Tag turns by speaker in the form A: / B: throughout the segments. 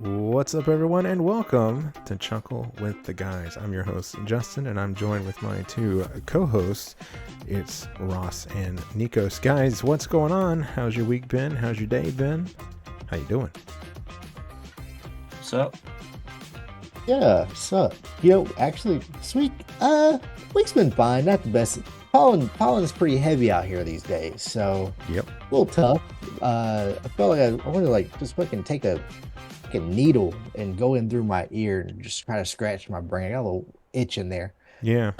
A: What's up, everyone, and welcome to Chuckle with the Guys. I'm your host, Justin, and I'm joined with my two co-hosts. It's Ross and Nikos. Guys, what's going on? How's your week been? How's your day been? How you doing?
B: What's up?
C: Yeah, so actually this week's been fine, not the best. Pollen's pretty heavy out here these days, so
A: Yep.
C: a little tough. I felt like I wanted to just fucking take a needle and go in through my ear and just try to scratch my brain. I got a little itch in there.
A: Yeah.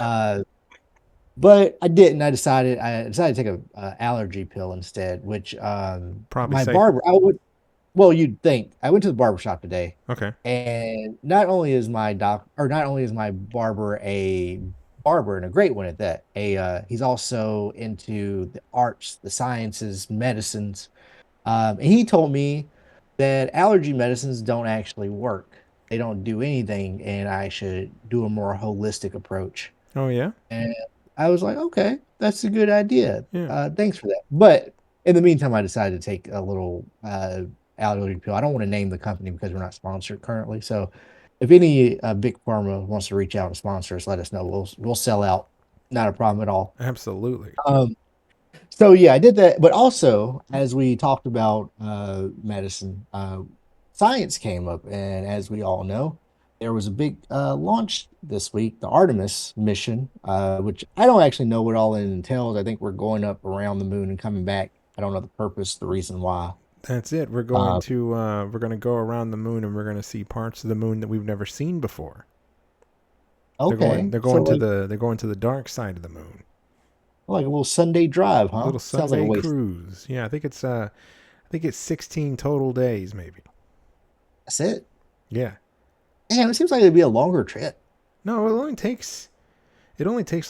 C: But I didn't. I decided to take a allergy pill instead, which
A: Probably
C: my
A: safer.
C: barber I would well, you'd think. I went to the barber shop today.
A: Okay.
C: And not only is my barber a barber and a great one at that, he's also into the arts, the sciences, medicines. And he told me that allergy medicines don't actually work. They don't do anything, and I should do a more holistic approach.
A: Oh, yeah?
C: And I was like, okay, that's a good idea.
A: Yeah.
C: Thanks for that. But in the meantime, I decided to take a little allergy pill. I don't want to name the company because we're not sponsored currently. So if any big pharma wants to reach out and sponsor us, let us know. We'll sell out. Not a problem at all.
A: Absolutely.
C: So yeah, I did that. But also, as we talked about medicine, science came up, and as we all know, there was a big launch this week, the Artemis mission, which I don't actually know what all it entails. I think we're going up around the moon and coming back. I don't know the purpose, the reason why.
A: That's it. We're
C: Uh,
A: going to go around the moon, and we're going to see parts of the moon that we've never seen before.
C: okay,
A: They're
C: so
A: going to the dark side of the moon.
C: like a little Sunday drive,
A: A
C: huh?
A: little
C: Sounds like a
A: Sunday
C: waste.
A: cruise. Yeah, I think it's 16 total days, maybe.
C: That's it.
A: Yeah.
C: Damn, it seems like it'd be a longer trip.
A: No, it only takes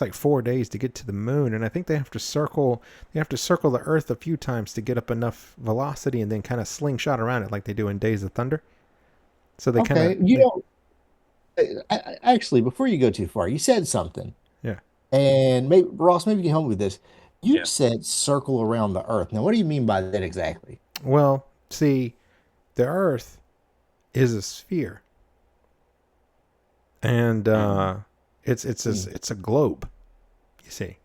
A: like 4 days to get to the moon, and I think they have to circle the Earth a few times to get up enough velocity, and then kind of slingshot around it like they do in Days of Thunder. So they kind of
C: Okay, actually, before you go too far, you said something.
A: yeah.
C: And maybe Ross, maybe you can help me with this. You
B: Yeah.
C: said circle around the Earth. Now, what do you mean by that exactly?
A: Well, see, the Earth is a sphere, and
C: Hmm.
A: it's a globe. You see,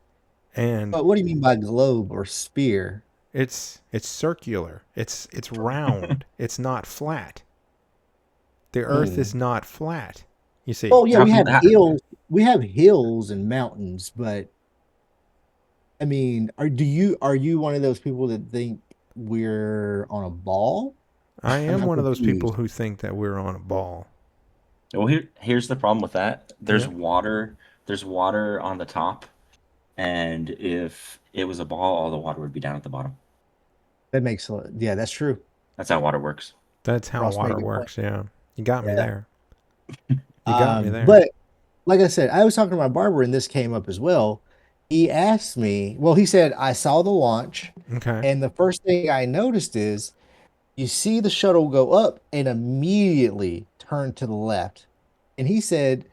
A: and
C: But what do you mean by globe or sphere?
A: it's circular. It's round. It's not flat. The Earth is
C: Hmm.
A: not flat. You see.
C: Oh yeah,
B: How can that?
C: we have hills and mountains, but I mean, are you one of those people that think we're on a ball?
A: I am
C: I'm
A: one of those people
C: confused.
A: who think that we're on a ball.
B: Well, here's the problem with that. There's
A: Yeah.
B: water. There's water on the top, and if it was a ball, all the water would be down at the bottom.
C: Yeah, that's true.
B: That's how water works.
A: That's how
C: Ross made a
A: water
C: good point.
A: works. Yeah. You got me
C: Yeah.
A: there. You got me there.
C: But like I said, I was talking to my barber and this came up as well. He asked me, well, he said, I saw the launch,
A: Okay.
C: and the first thing I noticed is you see the shuttle go up and immediately turn to the left. And he said,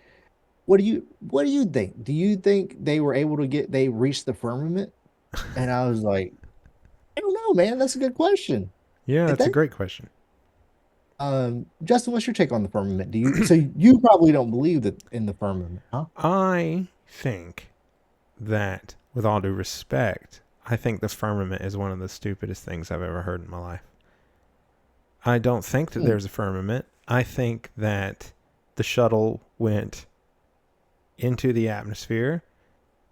C: what do you think? Do you think they reached the firmament? And I was like, I don't know, man. That's a good question.
A: Yeah,
C: I
A: that's a
C: think.
A: great question.
C: Justin, what's your take on the firmament? You probably don't believe that in the firmament, huh?
A: I think that, with all due respect, I think the firmament is one of the stupidest things I've ever heard in my life. I don't think that
C: Hmm.
A: there's a firmament. I think that the shuttle went into the atmosphere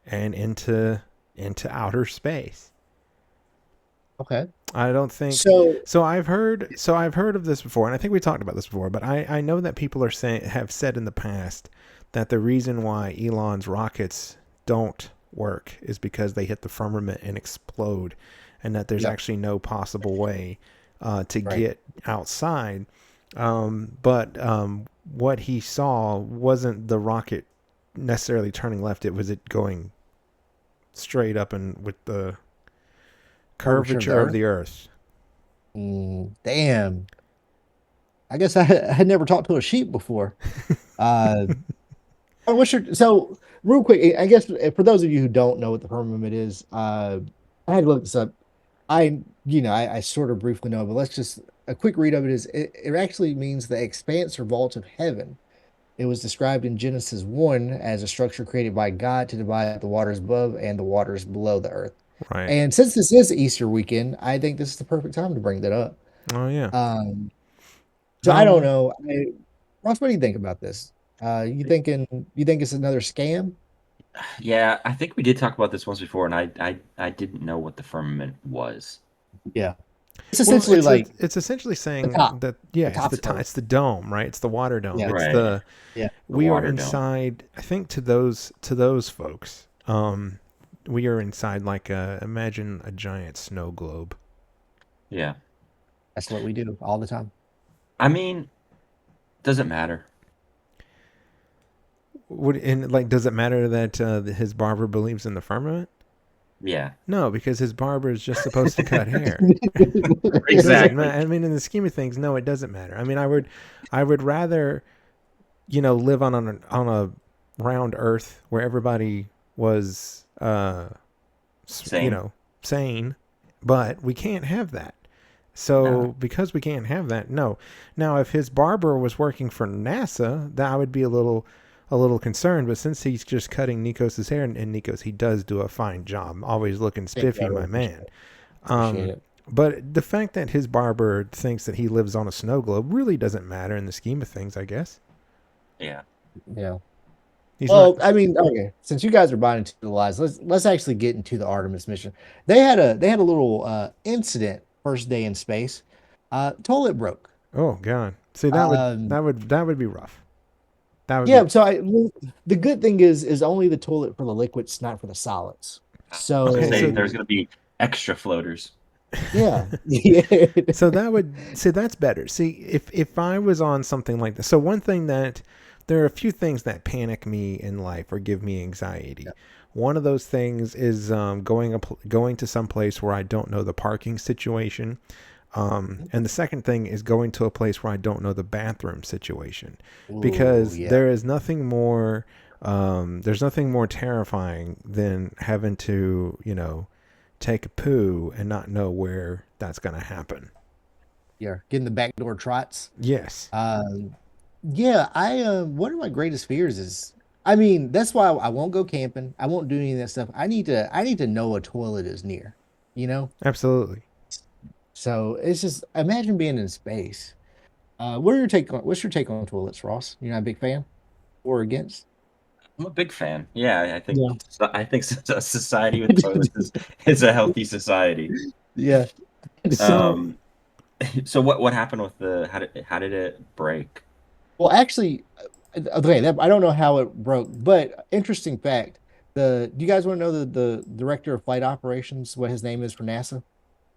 A: and into outer space.
C: Okay.
A: I don't think
C: So,
A: so I've heard of this before, and I think we talked about this before, but I know that people have said in the past that the reason why Elon's rockets don't work is because they hit the firmament and explode, and that there's
C: yep,
A: actually no possible way to
C: right.
A: get outside. But what he saw wasn't the rocket necessarily turning left; it was it going straight up and with the
C: Curvature of the
A: curvature of
C: Earth.
A: the Earth.
C: Damn. I guess I had never talked to a sheep before. Uh, so real quick, I guess for those of you who don't know what the firmament is, I had to look this up. I sort of briefly know, but let's just a quick read of it is it actually means the expanse or vault of heaven. It was described in Genesis 1 as a structure created by God to divide the waters above and the waters below the earth.
A: Right.
C: And since this is Easter weekend, I think this is the perfect time to bring that up.
A: Oh yeah.
C: Um, so I don't
A: Um.
C: know. Ross, what do you think about this? You think it's another scam?
B: Yeah, I think we did talk about this once before, and I didn't know what the firmament was.
C: Yeah. It's
A: Well,
C: essentially like
A: it's essentially
C: the
A: saying
C: top.
A: that yeah,
C: The top's Earth.
A: it's the dome, right? It's the water dome.
C: Yeah.
A: It's
B: Right.
A: the
C: Yeah.
B: The
A: we are
B: water dome.
A: inside. I think to those folks, we are inside like imagine a giant snow globe.
B: Yeah.
C: That's what we do all the time.
B: I mean, doesn't matter.
A: Would and like does it matter that his barber believes in the firmament?
B: Yeah.
A: No, because his barber is just supposed to cut hair. It doesn't
B: Exactly.
A: matter. I mean, in the scheme of things, no, it doesn't matter. I mean, I would rather, live on a round Earth where everybody was,
B: Same.
A: sane, but we can't have that. So
B: No.
A: because we can't have that, no. Now, if his barber was working for NASA, that I would be a little concerned. But since he's just cutting Nikos's hair, and Nikos, he does do a fine job, always looking
C: Thank you. I
A: spiffy,
C: really
A: my man.
C: appreciate it.
A: But the fact that his barber thinks that he lives on a snow globe really doesn't matter in the scheme of things, I guess.
B: Yeah.
C: Yeah.
A: He's
C: Well,
A: not.
C: I mean, okay. Since you guys are buying into the lies, let's actually get into the Artemis mission. They had a little incident first day in space. Toilet broke.
A: Oh God. See,
C: Um,
A: that would be rough. That would be
C: yeah. So well, the good thing is only the toilet for the liquids, not for the solids.
B: I was gonna
A: okay.
B: say
A: So
B: there's gonna be extra floaters.
C: Yeah, yeah,
A: so that would see that's better. See, if I was on something like this. So one thing that there are a few things that panic me in life or give me anxiety. One of those things is going to some place where I don't know the parking situation. And the second thing is going to a place where I don't know the bathroom situation,
C: Ooh,
A: because
C: yeah,
A: there's nothing more terrifying than having to, take a poo and not know where that's going to happen.
C: yeah. Getting the backdoor trots.
A: Yes,
C: Yeah, I one of my greatest fears is, I mean, that's why I won't go camping. I won't do any of that stuff. I need to know a toilet is near, you know?
A: absolutely.
C: So it's just imagine being in space. What's your take on toilets, Ross? You're not a big fan or against?
B: I'm a big fan. Yeah,
C: Yeah.
B: I think a society with toilets is a healthy society.
C: Yeah.
A: So
B: Um, so what happened with the how did it break?
C: Well, actually, okay, I don't know how it broke, but interesting fact. Do you guys want to know the director of flight operations, what his name is for NASA?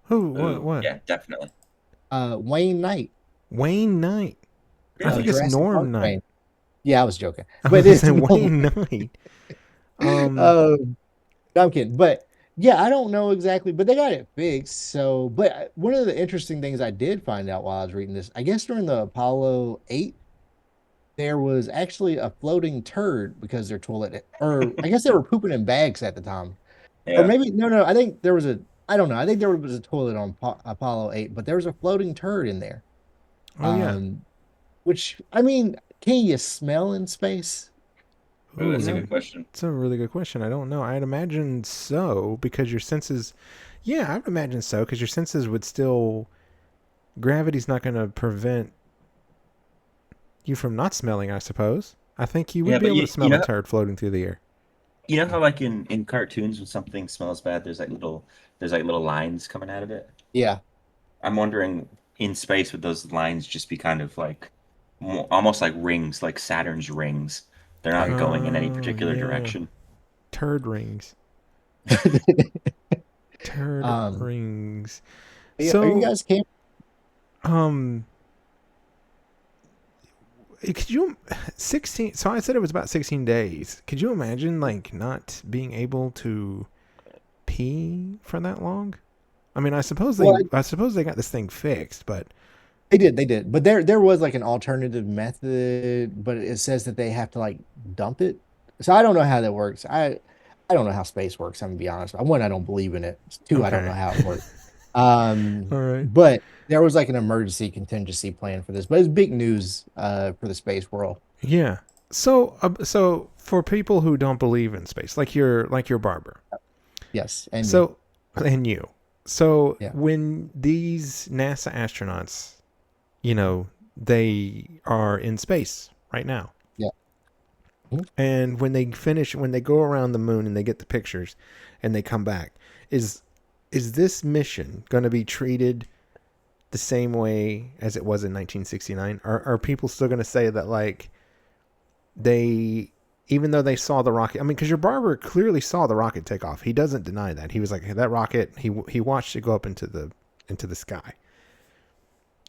A: who?
B: Oh,
A: What?
B: yeah, definitely.
C: Wayne Knight,
A: Wayne Knight. I think
B: Really?
A: it's
C: Jurassic
A: Norm
C: Park
A: Knight.
C: fame. Yeah, I was joking,
A: I
C: but
A: was
C: it's
A: saying
C: no,
A: Wayne Knight.
C: uh, no, I'm kidding. But yeah, I don't know exactly, but they got it fixed. So, but one of the interesting things I did find out while I was reading this, I guess during the Apollo 8, there was actually a floating turd because their toilet, or I guess they were pooping in bags at the time. Or
B: Yeah.
C: maybe no. I think there was I don't know. I think there was a toilet on Apollo 8, but there was a floating turd in there.
A: Oh yeah.
C: Um, which I mean, can you smell in space?
B: Oh,
A: Ooh,
B: that's
C: You
B: a
C: know?
B: good question.
A: that's a really good question. I don't know. I'd imagine so because your senses. Yeah, I would imagine so because your senses would still. Gravity's not going to prevent you from not smelling, I suppose. I think you would
B: Yeah,
A: be
B: but
A: able to
B: you
A: smell a
B: know
A: turd floating through the air.
B: you know how like in cartoons when something smells bad, there's like little lines coming out of it.
C: Yeah.
B: I'm wondering in space would those lines just be kind of like almost like rings, like Saturn's rings. They're not
C: Right.
B: going in any
A: Oh,
B: particular
A: yeah.
B: direction.
A: Turd rings. Turd
C: um,
A: rings.
C: are you
A: So,
C: guys camp?
A: um, could you 16 so I said it was about 16 days. Could you imagine like not being able to pee for that long? I mean,
C: Well,
A: I suppose they got this thing fixed, but
C: they did, but there was like an alternative method, but it says that they have to like dump it. So I don't know how that works. I don't know how space works. I'm gonna be honest. One, I don't believe in it. Two, I don't know
A: okay.
C: how it works.
A: All right.
C: But there was like an emergency contingency plan for this, but it's big news for the space world.
A: Yeah. So for people who don't believe in space, like your barber.
C: Yes, and me.
A: So and you. So
C: Yeah.
A: when these NASA astronauts, they are in space right now.
C: Yeah. Mhm.
A: And when they go around the moon and they get the pictures and they come back, is this mission going to be treated the same way as it was in 1969? Are people still going to say that, like, they, even though they saw the rocket, I mean, because your barber clearly saw the rocket take off. He doesn't deny that. He was like, hey, that rocket, he watched it go up into the sky.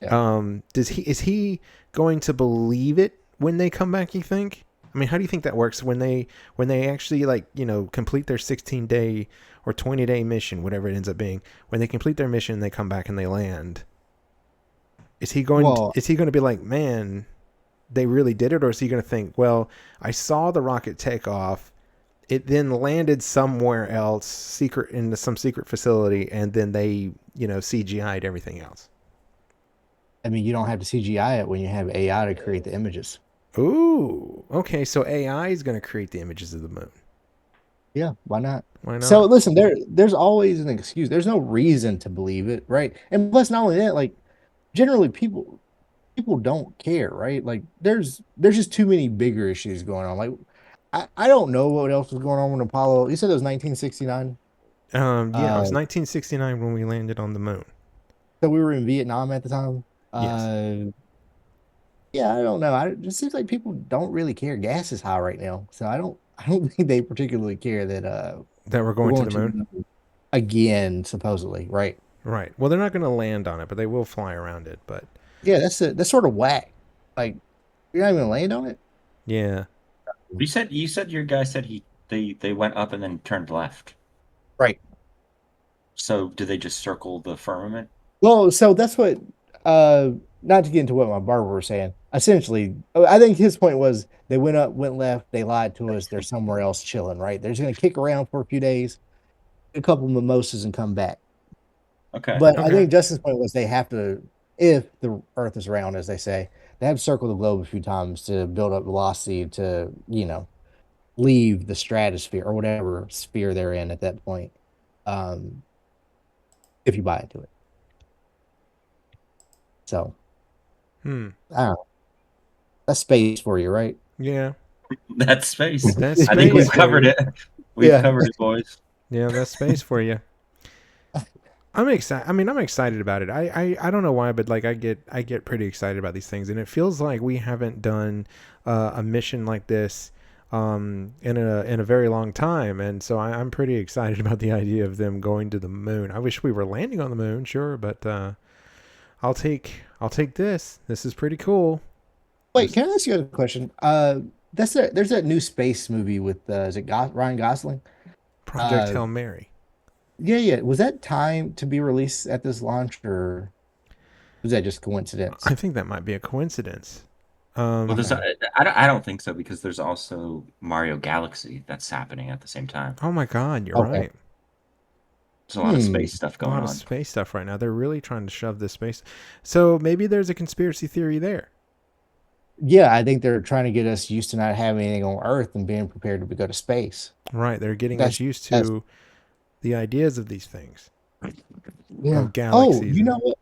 C: Yeah.
A: Is he going to believe it when they come back, you think? I mean, how do you think that works when they actually, like, complete their 16-day or 20-day mission, whatever it ends up being? When they complete their mission, they come back and they land. Is he going to be like, man, they really did it? Or is he going to think, well, I saw the rocket take off, it then landed somewhere else, into some secret facility, and then they, CGI'd everything else?
C: I mean, you don't have to CGI it when you have AI to create the images.
A: Ooh, okay. So AI is going to create the images of the moon.
C: Yeah, why not?
A: Why
C: So
A: not?
C: listen, there's always an excuse. There's no reason to believe it, right? And plus, not only that, like generally people don't care, right? Like there's just too many bigger issues going on. Like I don't know what else was going on with Apollo. You said it was 1969.
A: Yeah, it was
C: Uh,
A: 1969 when we landed on the moon.
C: so we were in Vietnam at the time.
A: Yes,
C: Yeah, I don't know. It just seems like people don't really care. Gas is high right now, so I don't think they particularly care that
A: that we're
C: we're
A: going to
C: going
A: the
C: to the
A: moon.
C: moon again, supposedly, right?
A: Right. Well, they're not going to land on it, but they will fly around it. But
C: Yeah, that's sort of whack. Like you're not even gonna land on it,
A: yeah,
B: You said your guy said they went up and then turned left.
C: right?
B: So do they just circle the firmament?
C: Well, so that's what. Uh, Not to get into what my barber was saying. Essentially, I think his point was they went up, went left, they lied to us. They're somewhere else chilling, right? They're just gonna kick around for a few days, a couple mimosas, and come back.
B: Okay.
C: But I
A: okay.
C: think Justin's point was they have to, if the Earth is round, as they say, they have to circle the globe a few times to build up velocity to, leave the stratosphere or whatever sphere they're in at that point. Um, if you buy into it. So
A: Hmm.
C: I don't know. That's space for you, right?
A: Yeah,
B: That's space.
A: that's
B: I think
A: space
B: we've
A: for
B: covered
A: you.
B: it. We've
C: Yeah.
B: covered it, boys.
A: Yeah, that's space for you. I'm excited. I mean, I'm excited about it. I don't know why, but like I get pretty excited about these things, and it feels like we haven't done a mission like this in a very long time, and so I'm pretty excited about the idea of them going to the moon. I wish we were landing on the moon, sure, but I'll take this. This is pretty cool.
C: Wait,
A: This
C: can I ask you a question? There's that new space movie with is it Ryan Gosling?
A: Project
C: Uh,
A: Hail Mary.
C: yeah, yeah. Was that timed to be released at this launch, or was that just coincidence?
A: I think that might be a coincidence.
B: Well, there's
C: Okay.
B: I don't think so because there's also Mario Galaxy that's happening at the same time.
A: Oh my God, you're
C: Okay.
A: right.
B: There's a lot of
C: Hmm.
B: space stuff
A: A
B: going
A: lot of
B: on.
A: space stuff right now. They're really trying to shove this space. So maybe there's a conspiracy theory there.
C: Yeah, I think they're trying to get us used to not having anything on Earth and being prepared to go to space.
A: Right. They're getting us
C: That's
A: used
C: that's
A: to the ideas of these things,
C: yeah.
A: of
C: Oh,
A: galaxies.
C: you know
A: And
C: what?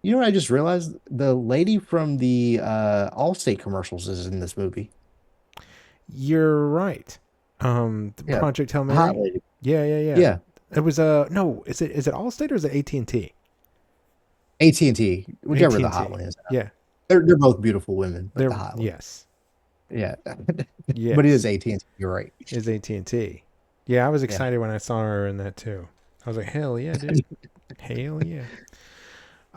C: You know what I just realized? The lady from the Allstate commercials is in this movie.
A: you're right. The
C: Yeah.
A: Project Hail
C: The hot
A: Mary.
C: lady.
A: Yeah, yeah, yeah.
C: Yeah.
A: It was no. Is it Allstate or is it AT&T?
C: AT&T, whichever the hot
A: AT&T.
C: one is.
A: Yeah.
C: They're both beautiful women, but the
A: They're
C: hot one.
A: yes,
C: Yeah. But it is
A: yes.
C: AT&T. You're right.
A: Is AT&T. Yeah, I was
C: Yeah.
A: excited when I saw her in that too. I was like, hell yeah, dude. Hell yeah.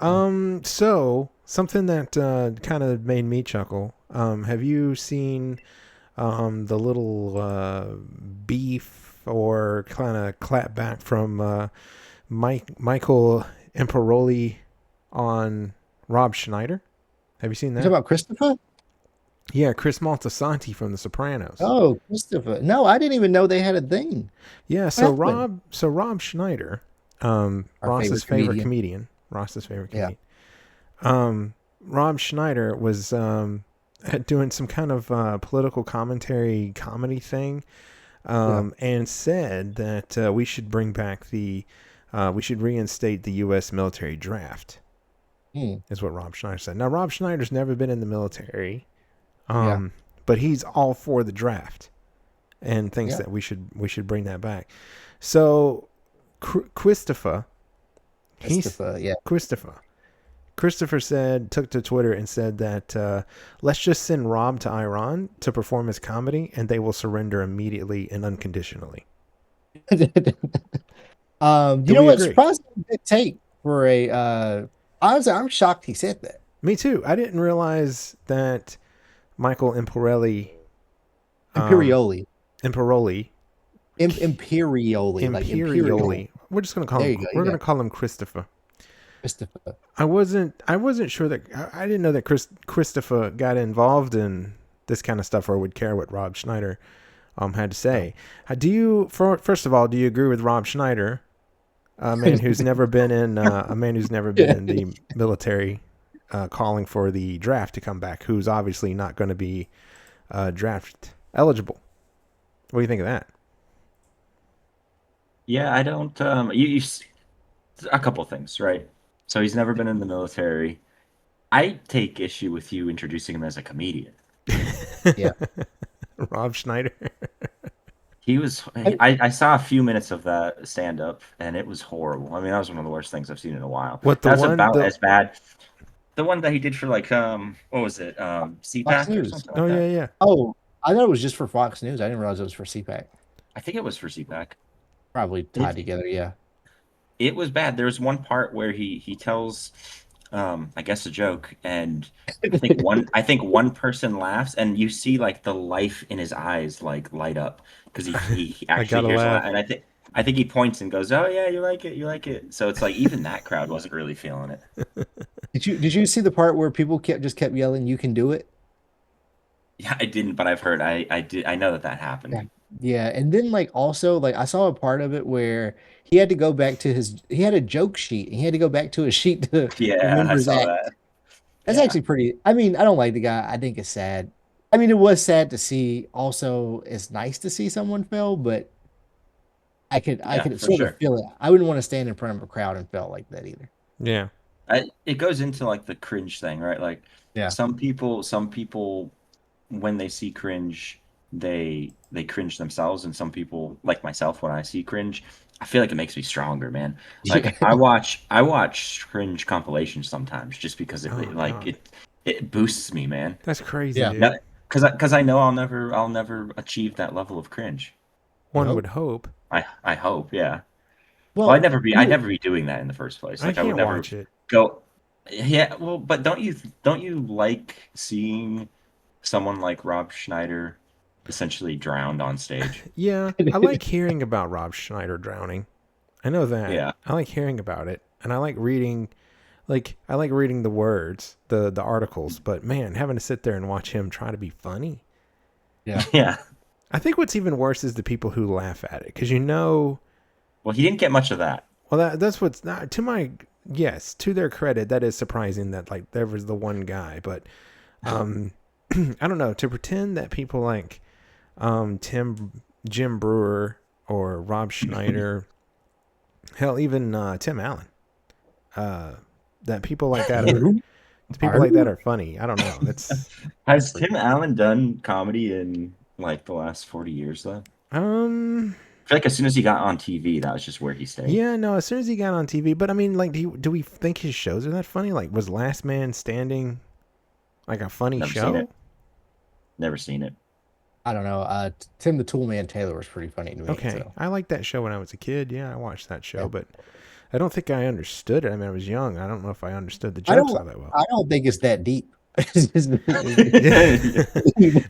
A: So something that kind of made me chuckle. Have you seen the little beef or kind of clap back from Michael Imperoli on Rob Schneider? Have you seen
C: You talking
A: that?
C: about Christopher?
A: Yeah, Chris Maltasanti from The Sopranos.
C: Oh, Christopher. No, I didn't even know they had a thing.
A: Yeah,
C: What happened?
A: So Rob Schneider
C: Our
A: Ross's favorite comedian. Ross's favorite
C: Yeah.
A: comedian. Rob Schneider was doing some kind of political commentary comedy thing, and said that we should bring back we should reinstate the U.S. military draft. Is what Rob Schneider said. Now, Rob Schneider's never been in the military, but he's all for the draft and thinks that we should bring that back. So, Christopher took to Twitter and said that let's just send Rob to Iran to perform his comedy, and they will surrender immediately and unconditionally.
C: You know what? Surprisingly good take for a. Honestly, I'm shocked he said that.
A: Me too. I didn't realize that Michael Imperioli.
C: Imperioli.
A: We're just gonna call him. We're gonna call him Christopher. I wasn't sure that I didn't know that Christopher got involved in this kind of stuff or would care what Rob Schneider had to say. First of all, do you agree with Rob Schneider, a man who's never been in the military, calling for the draft to come back, who's obviously not going to be draft eligible? What do you think of that?
B: Yeah, I don't. A couple things, right? So he's never been in the military. I take issue with you introducing him as a comedian.
C: Yeah.
A: Rob Schneider.
B: He was. I saw a few minutes of that stand up, and it was horrible. I mean, that was one of the worst things I've seen in a while. That's about as bad. The one that he did for like what was it? CPAC or something like that?
A: Yeah.
C: Oh, I thought it was just for Fox News. I didn't realize it was for CPAC.
B: I think it was for CPAC.
C: Probably tied together, yeah.
B: It was bad. There was one part where he tells, I guess, a joke, and I think one person laughs, and you see like the life in his eyes like light up because he actually hears a laugh, and I think he points and goes, "Oh yeah, you like it." So it's like even that crowd wasn't really feeling it.
C: Did you see the part where people kept yelling, "You can do it"?
B: Yeah, I didn't, but I've heard. I did. I know that happened.
C: Yeah, and then like also like I saw a part of it where he had to go back to he had a joke sheet and he had to go back to a sheet to remember
B: I saw that.
C: That's actually pretty. I mean, I don't like the guy. I think it's sad. I mean, it was sad to see. Also, it's nice to see someone fail, but I could sort of feel it. I wouldn't want to stand in front of a crowd and fail like that either.
A: Yeah.
B: It goes into like the cringe thing, right? Like some people when they see cringe, they cringe themselves, and some people like myself, when I see cringe, I feel like it makes me stronger, man. Like I watch cringe compilations sometimes just because it boosts me, man.
A: That's crazy.
C: Yeah.
B: Because I know I'll never achieve that level of cringe.
A: One would hope.
B: I hope, yeah.
C: Well,
B: I'd never be doing that in the first place. Like
A: I
B: would never
A: watch it.
B: Go. Yeah, well, but don't you like seeing someone like Rob Schneider essentially drowned on stage?
A: Yeah, I like hearing about Rob Schneider drowning. I know that.
B: Yeah.
A: I like hearing about it, and I like reading the words, the articles, but man, having to sit there and watch him try to be funny.
C: Yeah.
B: Yeah.
A: I think what's even worse is the people who laugh at it, because
B: well, he didn't get much of that.
A: Well, that's what's not to their credit, that is surprising that like there was the one guy, but I don't know, to pretend that people like Jim Brewer or Rob Schneider, hell, even Tim Allen, that people like that are funny. I don't know.
B: Has Tim Allen done comedy in like the last 40 years though? I feel like as soon as he got on TV, that was just where he stayed.
A: Yeah, no, as soon as he got on TV. But I mean, like, do we think his shows are that funny? Like, was Last Man Standing like a funny show?
B: Never seen it.
C: I don't know. Tim the Toolman Taylor was pretty funny to me.
A: Okay, so. I liked that show when I was a kid. Yeah, I watched that show, but I don't think I understood it. I mean, I was young. I don't know if I understood the jokes all that well.
C: I don't think it's that deep.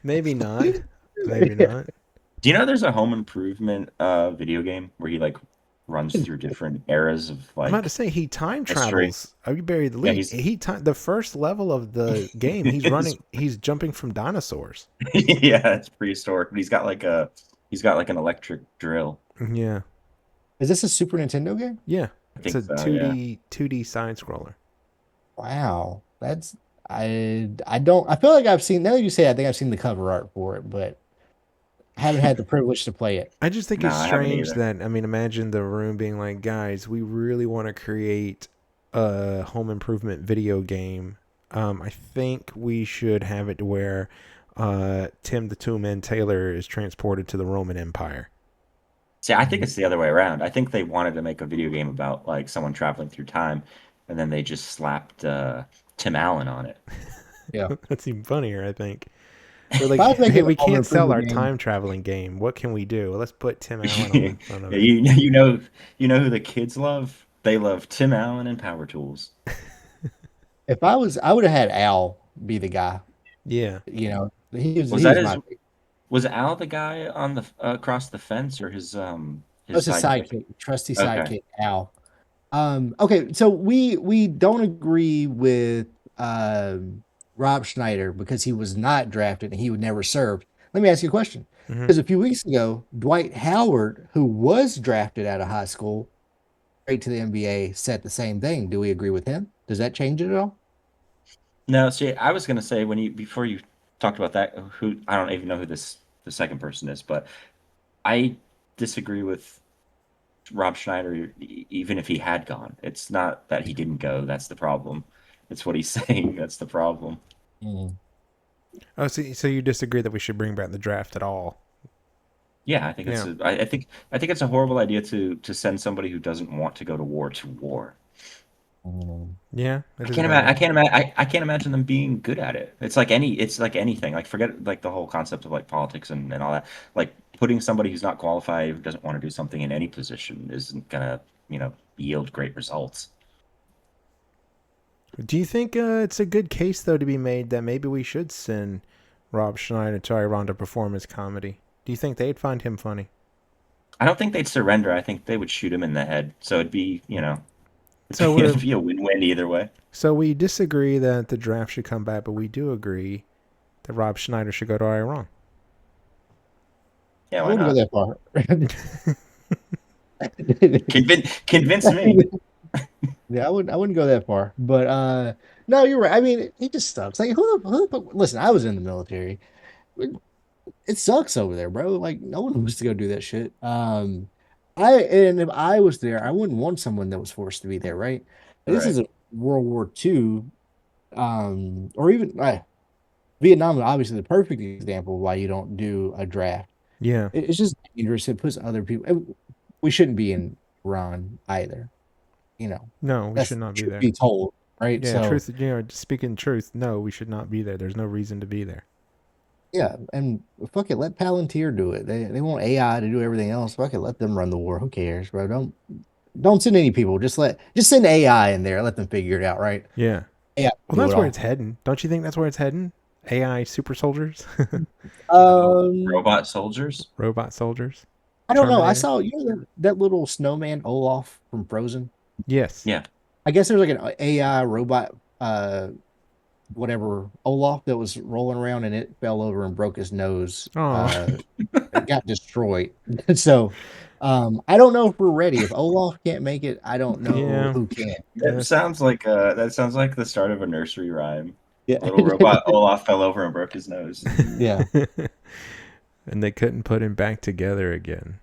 A: Maybe not. Maybe not.
B: Do you know there's a Home Improvement video game where he like runs through different eras of like?
A: I'm about to say he time travels. Oh, you buried the lead. Yeah, the first level of the game. He's jumping from dinosaurs.
B: Yeah, it's prehistoric. But he's got like an electric drill.
A: Yeah.
C: Is this a Super Nintendo game?
A: Yeah,
B: I
A: it's
B: think
A: a
B: so. Yeah.
A: 2D side scroller.
C: Wow, that's I don't I feel like I've seen now that you say it, I think I've seen the cover art for it, but I haven't had the privilege to play it.
A: I just think
B: No,
A: it's
B: I haven't
A: strange
B: either.
A: that, I mean, imagine the room being like, guys, we really want to create a home improvement video game. I think we should have it to where Tim the Two Man Taylor is transported to the Roman Empire.
B: See, I think it's the other way around. I think they wanted to make a video game about like someone traveling through time, and then they just slapped Tim Allen on it.
C: Yeah.
A: That's even funnier, I think. They're
C: If I
A: like,
C: was
A: hey,
C: making a
A: we
C: home
A: can't sell our
C: improvement game,
A: time traveling game. What can we do? Well, let's put Tim Allen on
B: Yeah,
A: the front of it.
B: you know who the kids love? They love Tim Allen and Power Tools.
C: if I would have had Al be the guy.
A: Yeah.
C: You know,
B: Was
C: he
B: that
C: was
B: his?
C: my
B: Was Al the guy on the across the fence, or his
C: that's a
B: sidekick?
C: sidekick, trusty
B: Okay,
C: sidekick, Al. Okay, so we don't agree with Rob Schneider because he was not drafted and he would never served. Let me ask you a question.
A: Hmm.
C: Because a few weeks ago, Dwight Howard, who was drafted out of high school straight to the NBA, said the same thing. Do we agree with him? Does that change it at all?
B: no, see, I was gonna say when you before you talked about that, who I don't even know who the second person is, but I disagree with Rob Schneider. Even if he had gone, it's not that he didn't go. That's the problem. It's what he's saying. That's the problem.
C: Mm.
A: Oh, so you disagree that we should bring back the draft at all?
B: Yeah, I think
A: Yeah.
B: I think it's a horrible idea to send somebody who doesn't want to go to war to war.
C: Mm.
A: Yeah, that
B: I
A: is a
B: can't
A: bad
B: imagine. I
A: idea.
B: can't imagine. I can't imagine them being good at it. It's like anything. Like forget like the whole concept of like politics and all that. Like putting somebody who's not qualified, who doesn't want to do something in any position, isn't gonna yield great results.
A: Do you think it's a good case, though, to be made that maybe we should send Rob Schneider to Iran to perform his comedy? Do you think they'd find him funny?
B: I don't think they'd surrender. I think they would shoot him in the head. So it'd be
A: So
B: it'd
A: we're
B: be a win-win either way.
A: so we disagree that the draft should come back, but we do agree that Rob Schneider should go to Iran.
B: Yeah,
C: I
B: why
C: wouldn't go
B: not?
C: that far.
B: Convince me.
C: Yeah, I wouldn't go that far. But no, you're right. I mean, he just sucks. Like listen, I was in the military. It sucks over there, bro. Like no one wants to go do that shit. And if I was there, I wouldn't want someone that was forced to be there, right? This is
B: Right.
C: a World War II, or even Vietnam is obviously the perfect example of why you don't do a draft.
A: Yeah.
C: It's just dangerous. It puts other people. We shouldn't be in Iran either. You know,
A: No, we should
C: that's
A: not be
C: truth
A: there.
C: be told, right?
A: Yeah,
C: So
A: truth. Speaking truth, no, we should not be there. There's no reason to be there.
C: yeah, and fuck it, let Palantir do it. They want AI to do everything else. Fuck it, let them run the war. Who cares, bro? Don't send any people. Just send AI in there. Let them figure it out, right?
A: Yeah.
C: AI
A: Well,
C: do
A: that's
C: it
A: where
C: all.
A: it's heading. Don't you think that's where it's heading? AI super soldiers,
C: Um,
B: Robot soldiers.
A: robot soldiers,
C: I don't know. I
A: Terminator.
C: saw that little snowman Olaf from Frozen.
A: Yes.
B: Yeah.
C: I guess there's like an AI robot, whatever Olaf that was rolling around and it fell over and broke his nose.
A: Oh.
C: It got destroyed. So, I don't know if we're ready. If Olaf can't make it, I don't know
A: Yeah.
C: who can.
A: Yes.
B: That sounds like the start of a nursery rhyme.
C: Yeah,
B: Little robot Olaf fell over and broke his nose.
C: yeah.
A: And they couldn't put him back together again.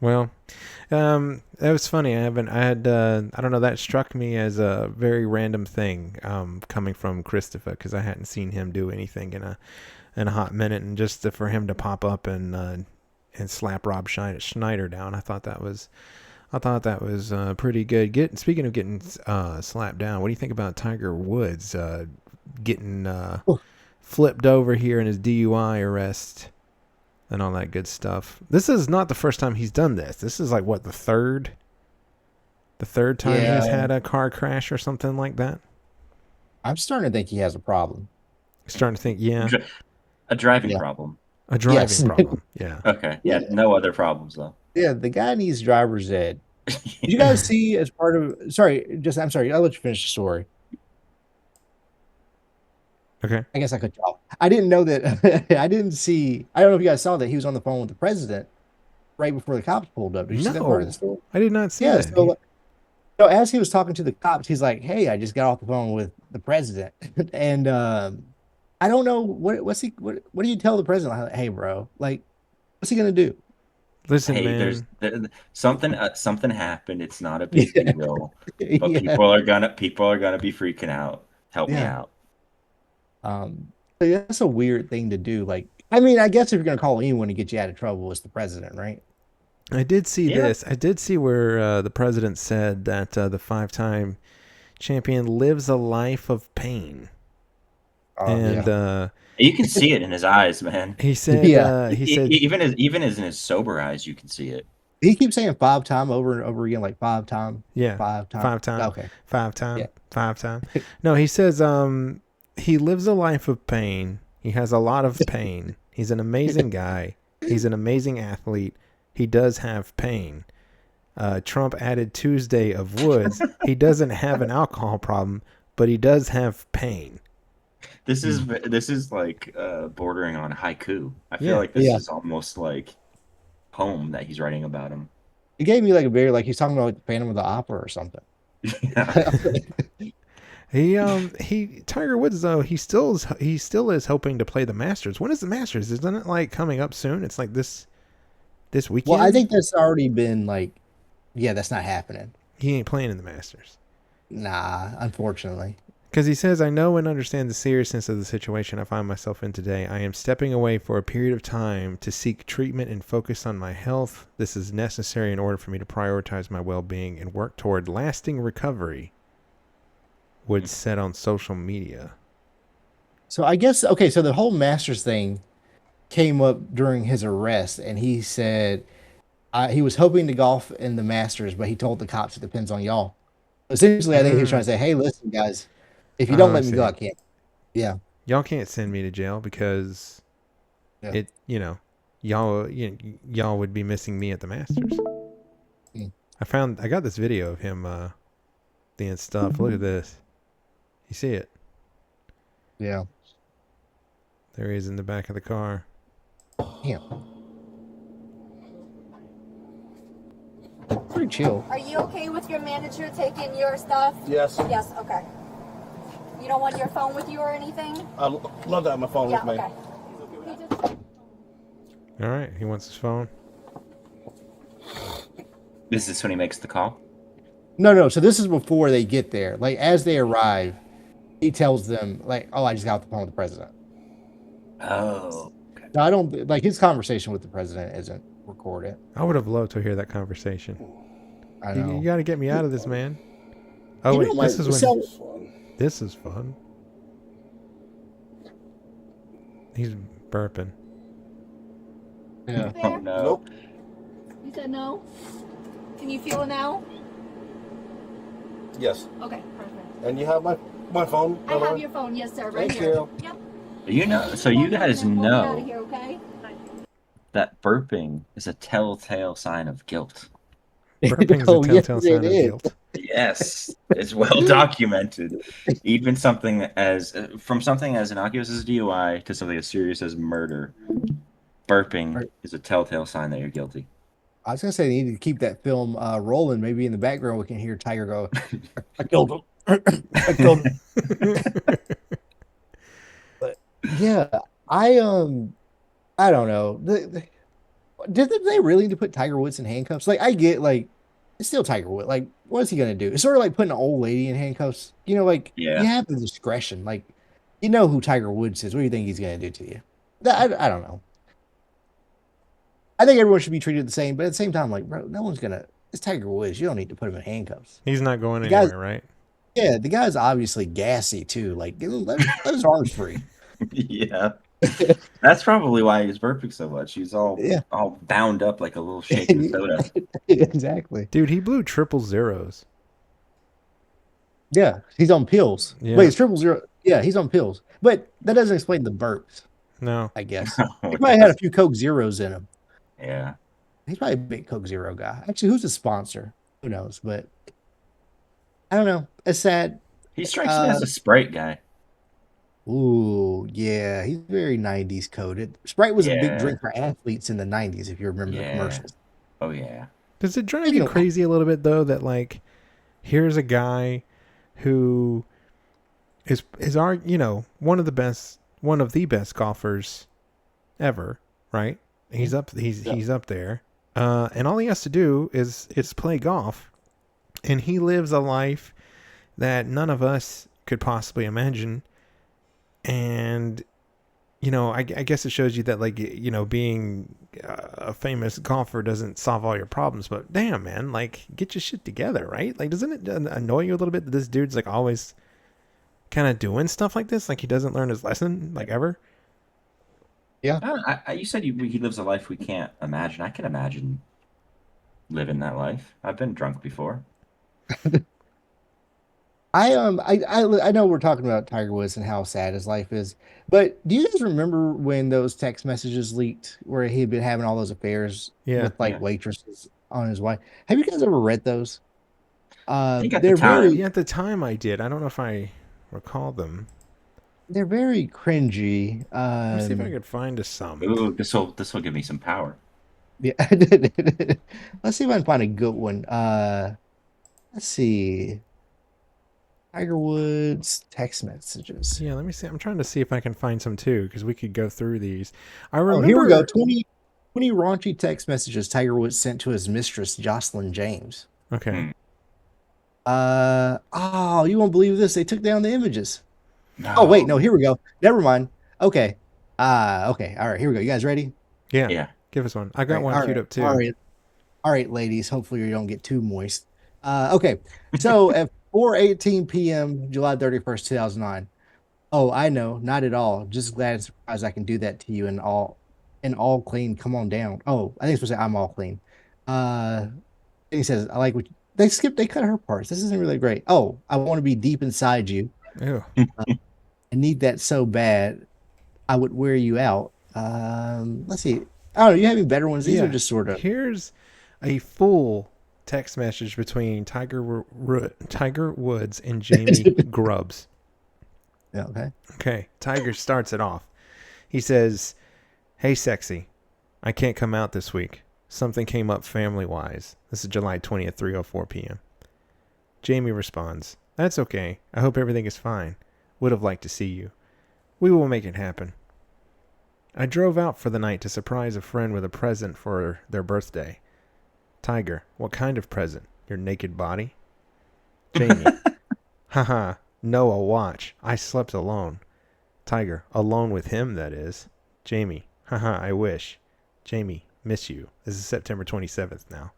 A: Well, that was funny. I don't know, that struck me as a very random thing, coming from Christopher, because I hadn't seen him do anything in a hot minute, and just for him to pop up and slap Rob Schneider down, I thought that was pretty good. Speaking of getting slapped down, what do you think about Tiger Woods getting flipped over here in his DUI arrest and all that good stuff? This is not the first time he's done this. This is like what, the third time he's
C: Yeah.
A: had a car crash or something like that.
C: I'm starting to think he has a problem.
A: Starting to think, yeah,
B: A driving
C: Yeah.
B: problem.
A: a driving
C: Yes.
A: problem. Yeah.
B: Okay.
C: Yeah.
B: Yeah. No other problems though.
C: Yeah, the guy needs driver's ed. Did you guys see as part of I'm sorry, I'll let you finish the story.
A: Okay.
C: I guess I cut you off. I didn't know that I don't know if you guys saw that he was on the phone with the president right before the cops pulled up. Did you see that part of the story?
A: I did not see
C: Yeah.
A: that.
C: So as he was talking to the cops, he's like, "Hey, I just got off the phone with the president," and I don't know what do you tell the president? Like, hey, bro, like, what's he gonna do?
A: Listen,
B: Hey,
A: man.
B: something happened. It's not a big
C: Yeah,
B: deal, but
C: yeah,
B: people are gonna be freaking out. Help me
C: yeah.
B: out.
C: So that's a weird thing to do. Like, I mean, I guess if you're gonna call anyone to get you out of trouble, it's the president, right?
A: I did see
B: Yeah.
A: this. I did see where the president said that the 5-time champion lives a life of pain. And
C: Yeah.
B: You can see it in his eyes, man.
A: he said,
C: Yeah.
B: Even in his sober eyes, you can see it.
C: He keeps saying 5-time over and over again, like 5-time.
A: yeah,
C: 5-time.
A: 5-time,
C: Okay.
A: 5-time,
C: Yeah.
A: 5-time. No, he says, he lives a life of pain. He has a lot of pain. He's an amazing guy. He's an amazing athlete. He does have pain. Trump added Tuesday of Woods. He doesn't have an alcohol problem, but he does have pain.
B: This is like bordering on haiku. I feel
A: Yeah.
B: like this is almost like poem that he's writing about him.
C: He gave me like a very, like he's talking about like the Phantom of the Opera or something.
B: Yeah.
A: He Tiger Woods though, he still is hoping to play the Masters. When is the Masters? Isn't it like coming up soon? It's like this weekend.
C: Well, I think that's already been like, yeah, that's not happening.
A: He ain't playing in the Masters.
C: Nah, unfortunately.
A: Because he says, I know and understand the seriousness of the situation I find myself in today. I am stepping away for a period of time to seek treatment and focus on my health. This is necessary in order for me to prioritize my well-being and work toward lasting recovery. Woods said on social media.
C: So I guess, okay, so the whole Masters thing came up during his arrest, and he said he was hoping to golf in the Masters, but he told the cops it depends on y'all. Essentially, I think he was trying to say, hey, listen, guys, if you don't let me go, I can't. Yeah.
A: Y'all can't send me to jail because y'all would be missing me at the Masters. I got this video of him doing stuff. Look at this. You see it?
C: Yeah.
A: There he is in the back of the car.
C: Yeah. Pretty chill.
D: Are you okay with your manager taking your stuff?
E: Yes.
D: Yes, okay. You don't want your phone with you or anything?
E: I love to have my phone with me.
D: Okay.
A: All right, he wants his phone.
B: Is this when he makes the call?
C: No. So this is before they get there. Like as they arrive, he tells them, like, "Oh, I just got off the phone with the president."
B: Oh.
C: Okay. No, I don't like his conversation with the president isn't recorded.
A: I would have loved to hear that conversation.
C: I know.
A: You got to get me out of this, man. Oh
C: You
A: wait,
C: know,
A: this is when.
E: Fun.
A: This is fun. He's burping.
C: Yeah.
B: Oh no.
E: Nope.
D: You said no? Can you feel it now?
E: Yes.
D: Okay, perfect.
E: And you have my phone?
D: I have your phone, yes, sir, right
E: Thank
D: here.
E: you.
D: Yep.
B: You know, so you guys
D: Out of
B: know
D: here, okay?
B: that burping is a telltale sign of guilt.
A: Burping is a telltale sign of guilt.
B: Yes, it's well documented. Even something as innocuous as DUI to something as serious as murder, burping is a telltale sign that you're guilty.
C: I was gonna say they need to keep that film rolling. Maybe in the background we can hear Tiger go, "I killed him. I killed him." But yeah, I don't know. Did they really need to put Tiger Woods in handcuffs? Like I get like it's still Tiger Woods. Like what is he gonna do? It's sort of like putting an old lady in handcuffs. You know, like you have the discretion. Like you know who Tiger Woods is. What do you think he's gonna do to you? I don't know. I think everyone should be treated the same, but at the same time, like, bro, no one's gonna. It's Tiger Woods. You don't need to put him in handcuffs.
A: He's not going anywhere, right?
C: Yeah, the guy's obviously gassy too. Like, let his arms free.
B: Yeah, that's probably why he's burping so much. He's all bound up like a little shaken soda.
C: Exactly,
A: dude. He blew triple zeros.
C: Yeah, he's on pills.
A: Yeah.
C: Wait, it's 000. Yeah, he's on pills, but that doesn't explain the burps.
A: No,
C: I guess he probably had a few Coke Zeros in him.
B: Yeah.
C: He's probably a big Coke Zero guy. Actually, who's the sponsor? Who knows? But I don't know. It's sad.
B: He strikes me as a Sprite guy.
C: Ooh, yeah. He's very 90s coded. Sprite was a big drink for athletes in the 90s, if you remember the commercials.
B: Oh yeah.
A: Does it drive you crazy a little bit though that like here's a guy who is our one of the best golfers ever, right? He's up there. And all he has to do is play golf, and he lives a life that none of us could possibly imagine. And I guess it shows you that like being a famous golfer doesn't solve all your problems, but damn man, like get your shit together, right? Like doesn't it annoy you a little bit that this dude's like always kind of doing stuff like this, like he doesn't learn his lesson like ever?
C: Yeah.
B: You said he lives a life we can't imagine. I can imagine living that life. I've been drunk before.
C: I know we're talking about Tiger Woods and how sad his life is, but do you guys remember when those text messages leaked where he had been having all those affairs with like waitresses on his wife? Have you guys ever read those?
B: I think at
A: the time I did. I don't know if I recall them.
C: They're very cringy.
A: Let's see if I could find some.
B: Ooh, this will give me some power.
C: Yeah. Let's see if I can find a good one. Let's see. Tiger Woods text messages.
A: Yeah, let me see. I'm trying to see if I can find some too, because we could go through these. I remember.
C: Here we go. 20 raunchy text messages Tiger Woods sent to his mistress, Jocelyn James.
A: Okay.
C: Oh, you won't believe this. They took down the images.
B: No.
C: Oh, wait, no, here we go. Never mind. Okay. Okay. All right, here we go. You guys ready?
A: Yeah. Give us one. I got one queued up too.
C: All right, ladies. Hopefully you don't get too moist. Okay. So at 4:18 p.m., July 31st, 2009. Oh, I know. Not at all. Just glad and surprised I can do that to you and all clean. Come on down. Oh, I think it's supposed to say I'm all clean. He says, I like what they cut her parts. This isn't really great. Oh, I want to be deep inside you.
A: Ew.
C: I need that so bad. I would wear you out. Let's see. I don't know. You have any better ones? These are just sort of.
A: Here's a full text message between Tiger Woods and Jamie Grubbs.
C: Yeah, okay.
A: Okay. Tiger starts it off. He says, "Hey, sexy. I can't come out this week. Something came up family-wise." This is July 20th, 3:04 p.m. Jamie responds, "That's okay. I hope everything is fine. Would have liked to see you. We will make it happen. I drove out for the night to surprise a friend with a present for their birthday. Tiger, what kind of present? Your naked body?" Jamie, haha, no, a watch. I slept alone. Tiger, alone with him, that is. Jamie, haha, I wish. Jamie, miss you. This is September 27th now.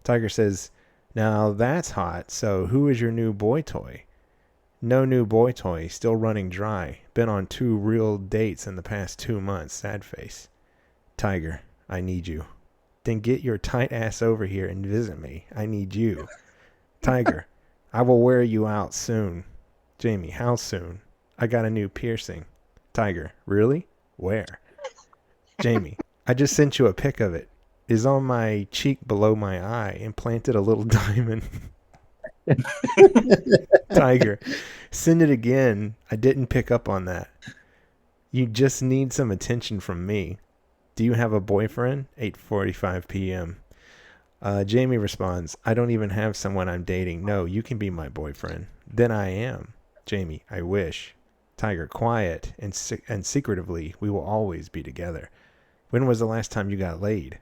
A: Tiger says, now that's hot. So who is your new boy toy? No new boy toy. Still running dry. Been on 2 real dates in the past 2 months. Sad face. Tiger, I need you. Then get your tight ass over here and visit me. I need you. Tiger, I will wear you out soon. Jamie, how soon? I got a new piercing. Tiger, really? Where? Jamie, I just sent you a pic of it. It's on my cheek below my eye. Implanted a little diamond. Tiger, send it again. I didn't pick up on that. You just need some attention from me. Do you have a boyfriend? 8:45 p.m. Jamie responds, I don't even have someone I'm dating. No, you can be my boyfriend. Then I am. Jamie, I wish. Tiger, quiet and secretively, we will always be together. When was the last time you got laid?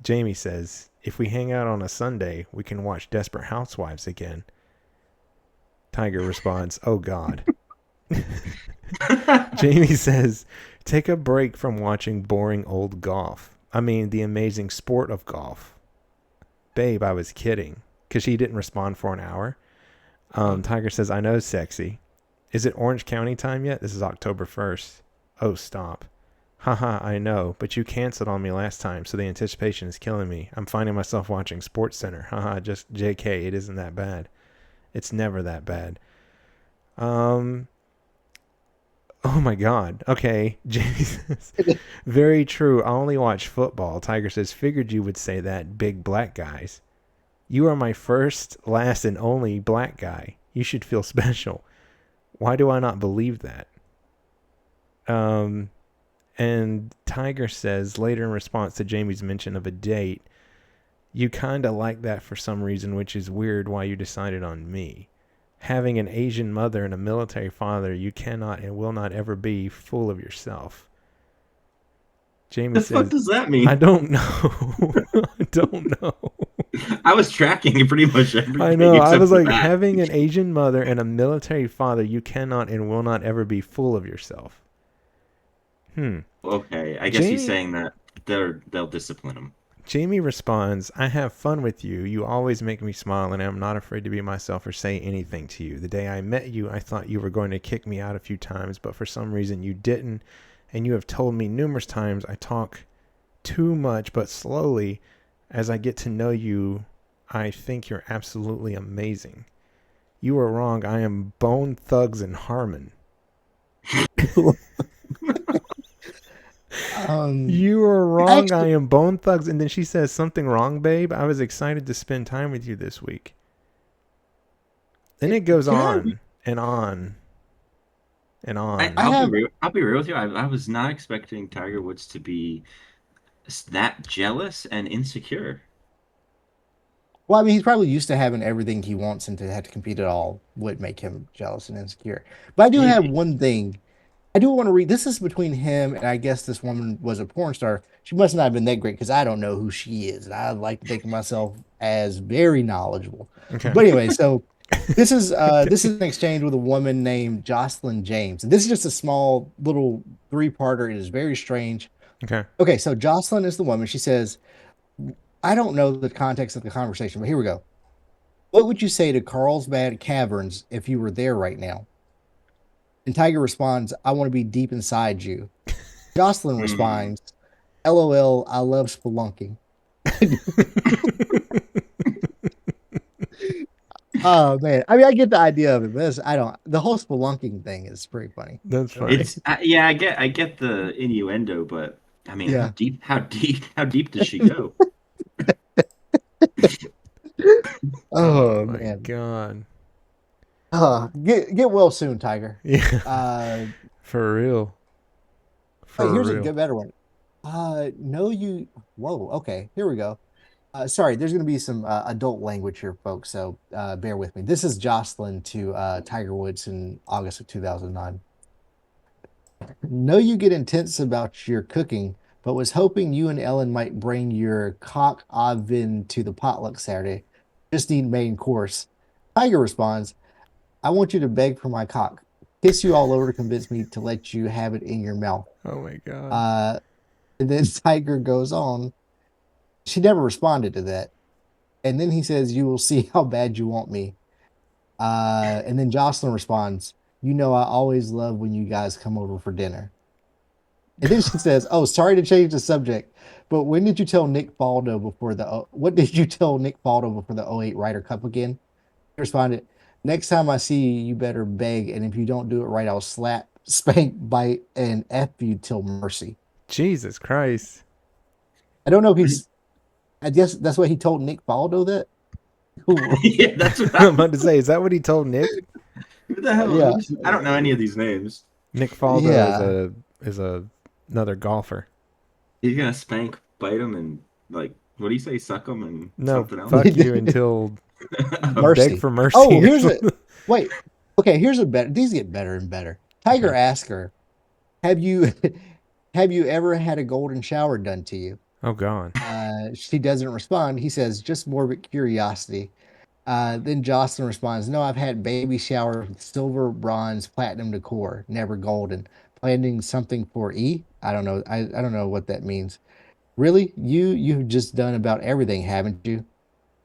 A: Jamie says, if we hang out on a Sunday, we can watch Desperate Housewives again. Tiger responds, oh God. Jamie says, take a break from watching boring old golf. I mean, the amazing sport of golf. Babe, I was kidding. Because she didn't respond for an hour. Tiger says, I know, sexy. Is it Orange County time yet? This is October 1st. Oh, stop. Haha, I know, but you canceled on me last time, so the anticipation is killing me. I'm finding myself watching Sports Center. Haha, just JK, it isn't that bad. It's never that bad. Oh my God. Okay. Jamie says, very true. I only watch football. Tiger says, figured you would say that, big black guys. You are my first, last, and only black guy. You should feel special. Why do I not believe that? And Tiger says later in response to Jamie's mention of a date, You kind of like that for some reason, which is weird why you decided on me. Having an Asian mother and a military father, you cannot and will not ever be full of yourself. Jamie
B: The
A: says,
B: fuck does that mean?
A: I don't know. I don't know.
B: I was tracking pretty much everything.
A: I know. I was like,
B: that.
A: having an Asian mother and a military father, you cannot and will not ever be full of yourself.
B: Okay, I guess he's saying that they'll discipline him.
A: Jamie responds, I have fun with you. You always make me smile, and I'm not afraid to be myself or say anything to you. The day I met you, I thought you were going to kick me out a few times, but for some reason you didn't. And you have told me numerous times I talk too much, but slowly, as I get to know you, I think you're absolutely amazing. You are wrong. I am Bone Thugs and Harmon. You are wrong. Actually, I am Bone Thugs. And then she says, something wrong, babe? I was excited to spend time with you this week. Then it goes on and on. And on.
B: I'll be real with you. I was not expecting Tiger Woods to be that jealous and insecure.
C: Well, I mean, he's probably used to having everything he wants, and to have to compete at all would make him jealous and insecure. But I do have one thing. I do want to read. This is between him and I guess this woman was a porn star. She must not have been that great because I don't know who she is. And I like to think of myself as very knowledgeable. Okay. But anyway, so this is an exchange with a woman named Jocelyn James. And this is just a small little 3-parter. It is very strange. Okay, so Jocelyn is the woman. She says, I don't know the context of the conversation, but here we go. What would you say to Carlsbad Caverns if you were there right now? And Tiger responds, I want to be deep inside you. Jocelyn responds, LOL, I love spelunking. Oh man, I mean, I get the idea of it, but the whole spelunking thing is pretty funny.
A: That's funny.
B: It's I get the innuendo, but I mean, how deep does she go?
A: Oh my god.
C: Get well soon, Tiger.
A: Yeah. For real.
C: Here's a good better one. Whoa, okay, here we go. Sorry, there's going to be some adult language here, folks, so bear with me. This is Jocelyn to Tiger Woods in August of 2009. Know you get intense about your cooking, but was hoping you and Ellen might bring your cock oven to the potluck Saturday. Just need main course. Tiger responds, I want you to beg for my cock. Kiss you all over to convince me to let you have it in your mouth.
A: Oh my god.
C: And then Tiger goes on. She never responded to that. And then he says, you will see how bad you want me. And then Jocelyn responds, you know, I always love when you guys come over for dinner. And then she says, oh, sorry to change the subject, but what did you tell Nick Faldo before the 08 Ryder Cup again? He responded, next time I see you, you better beg. And if you don't do it right, I'll slap, spank, bite, and F you till mercy.
A: Jesus Christ.
C: I don't know if I guess that's what he told Nick Faldo that.
B: Yeah, that's what
A: I'm about to say. Is that what he told Nick?
B: Who the hell? Yeah. I don't know any of these names.
A: Nick Faldo is another golfer.
B: He's gonna spank, bite him, and like, what do you say? Suck him and something else.
A: Fuck you until
C: mercy.
A: Beg for mercy.
C: Oh, wait. Okay, here's a better. These get better and better. Tiger asked her, "Have you ever had a golden shower done to you?"
A: Oh God.
C: She doesn't respond. He says, just morbid curiosity. Then Jocelyn responds, no, I've had baby showers with silver, bronze, platinum decor, never golden. Planning something for E? I don't know. I don't know what that means. Really? You've just done about everything, haven't you?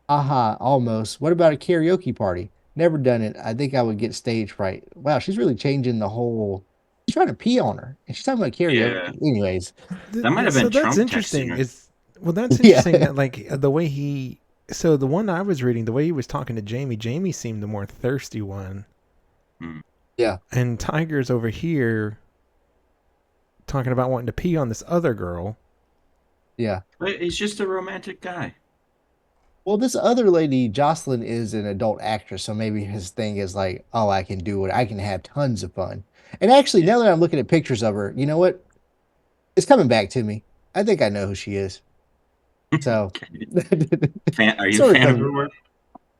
C: Aha, almost. What about a karaoke party? Never done it. I think I would get stage fright. Wow, she's really changing the whole. He's trying to pee on her. And she's talking about karaoke. Yeah. Anyways.
B: That might have been Trump.
A: That's interesting. That's interesting that like the way the one I was reading, the way he was talking to Jamie seemed the more thirsty one.
C: Yeah.
A: And Tiger's over here talking about wanting to pee on this other girl.
C: Yeah.
B: He's just a romantic guy.
C: Well, this other lady, Jocelyn, is an adult actress, so maybe his thing is like, oh, I can do it. I can have tons of fun. And actually, now that I'm looking at pictures of her, you know what? It's coming back to me. I think I know who she is. So,
B: Are you a
C: sort of
B: fan of
C: comes.
B: her work?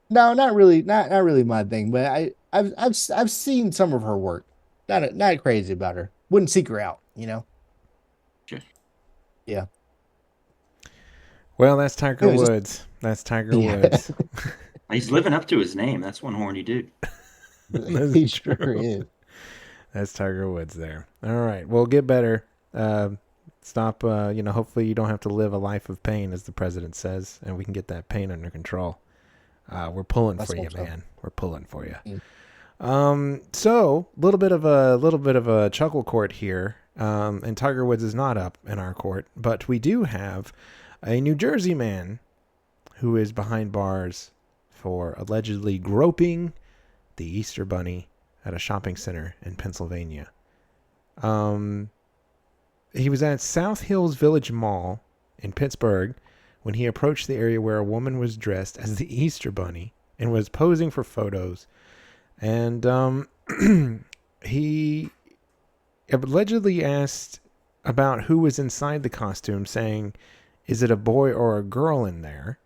C: No, not really, not really my thing. But I've seen some of her work. Not crazy about her. Wouldn't seek her out.
B: Sure.
C: Yeah.
A: Well, that's Tiger
C: Anyways,
A: Woods. That's Tiger
C: yeah,
A: Woods.
B: He's living up to his name. That's one horny dude.
A: That's
C: he
A: true.
C: sure is.
A: That's Tiger Woods there. All right. Well, get better. Stop. Hopefully you don't have to live a life of pain, as the president says, and we can get that pain under control. We're pulling for you, man. We're pulling for you. So a little bit of a chuckle court here. And Tiger Woods is not up in our court, but we do have a New Jersey man who is behind bars for allegedly groping the Easter Bunny at a shopping center in Pennsylvania. He was at South Hills Village Mall in Pittsburgh when he approached the area where a woman was dressed as the Easter Bunny and was posing for photos. And he allegedly asked about who was inside the costume, saying, "Is it a boy or a girl in there?"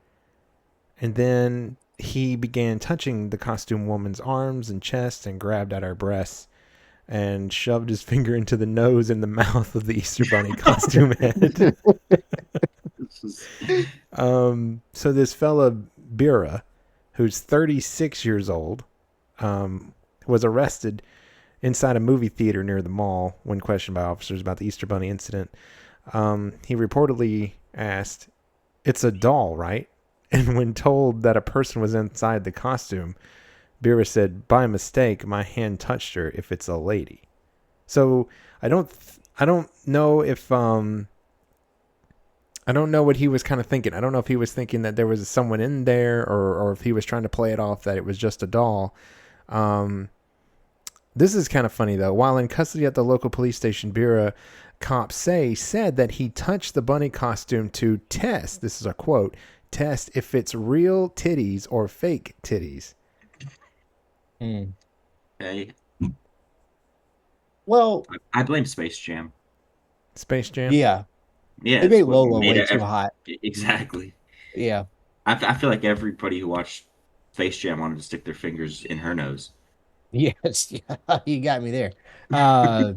A: And then he began touching the costume woman's arms and chest and grabbed at her breasts and shoved his finger into the nose and the mouth of the Easter Bunny costume head. So this fella, Bira, who's 36 years old, was arrested inside a movie theater near the mall when questioned by officers about the Easter Bunny incident. He reportedly asked, "It's a doll, right?" And when told that a person was inside the costume, Bira said, "By mistake, my hand touched her if it's a lady." So I don't know if I don't know what he was kind of thinking. I don't know if he was thinking that there was someone in there or if he was trying to play it off that it was just a doll. This is kind of funny, though. While in custody at the local police station, Bira, cops said that he touched the bunny costume to test, this is a quote, test if it's real titties or fake titties.
B: Okay.
C: Well,
B: I blame Space Jam.
A: Space Jam?
C: Yeah.
B: Yeah.
C: They made Lola way too hot.
B: Exactly.
C: Yeah.
B: I feel like everybody who watched Space Jam wanted to stick their fingers in her nose.
C: Yes. You got me there. But,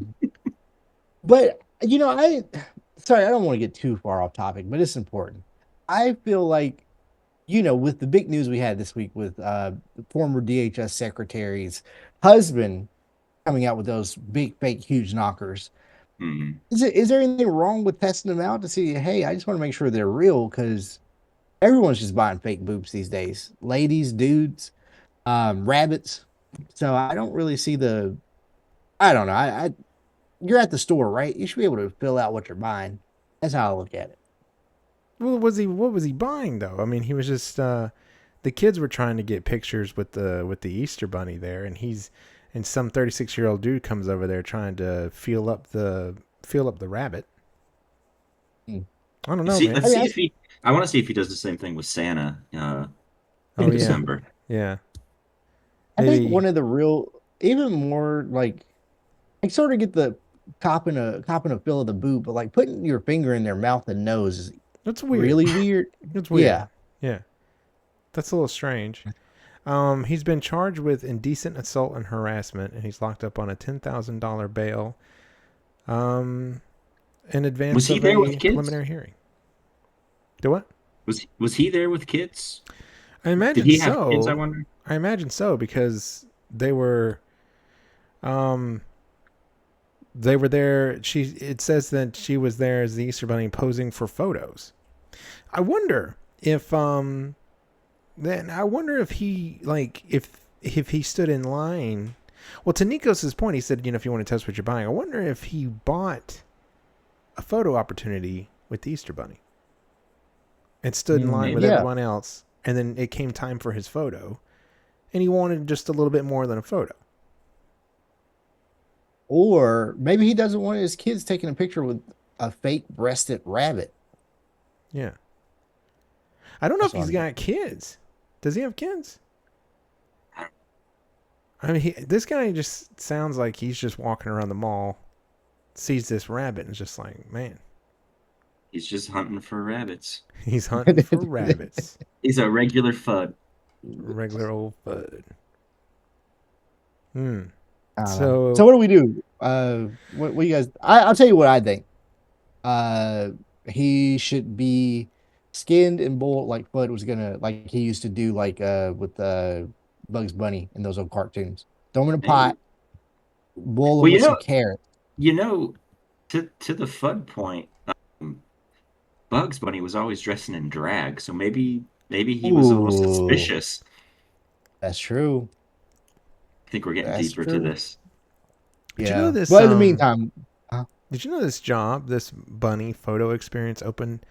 C: sorry, I don't want to get too far off topic, but it's important. I feel like, with the big news we had this week with the former DHS secretary's husband coming out with those big, fake, huge knockers.
B: Mm-hmm.
C: Is there anything wrong with testing them out to see, hey, I just want to make sure they're real, because everyone's just buying fake boobs these days. Ladies, dudes, rabbits. So I don't really see I don't know. You're at the store, right? You should be able to fill out what you're buying. That's how I look at it.
A: Well, what was he buying though? I mean, he was just the kids were trying to get pictures with the Easter Bunny there, and some 36-year-old dude comes over there trying to feel up the rabbit. I don't know, man.
B: I want to see if he does the same thing with Santa in December.
A: Yeah.
C: I think one of the real, even more like, I sort of get the copping a feel of the boob, but like putting your finger in their mouth and nose is
A: that's weird.
C: Really weird.
A: It's weird.
C: Yeah.
A: That's a little strange. He's been charged with indecent assault and harassment, and he's locked up on a $10,000 bail. In advance of a preliminary hearing. Do what?
B: Was he there with kids?
A: I imagine
B: Did he
A: so.
B: have kids, I wonder?
A: I imagine so, because they were there. It says that she was there as the Easter Bunny posing for photos. I wonder if he if he stood in line. Well, to Nikos' point, he said, if you want to test what you're buying, I wonder if he bought a photo opportunity with the Easter Bunny and stood in line with everyone else, and then it came time for his photo, and he wanted just a little bit more than a photo.
C: Or maybe he doesn't want his kids taking a picture with a fake breasted rabbit.
A: Yeah. I don't know if he's got kids. Does he have kids? I mean, this guy just sounds like he's just walking around the mall, sees this rabbit, and is just like, man,
B: He's just hunting for rabbits.
A: He's hunting for rabbits.
B: He's a regular FUD.
A: Regular old bud. Hmm.
C: So what do we do? What you guys? I'll tell you what I think. He should be skinned and boiled like Bud was gonna, like he used to do, like with Bugs Bunny in those old cartoons. Throw him in a pot, boil him
B: Well,
C: with some carrots.
B: To the FUD point, Bugs Bunny was always dressing in drag, so maybe he was a little
C: Ooh,
B: suspicious.
C: that's true.
B: I think we're getting
C: That's
B: deeper to
C: true.
B: this.
A: Did you know this?
C: But in the meantime,
A: did you know this job, this bunny photo experience open?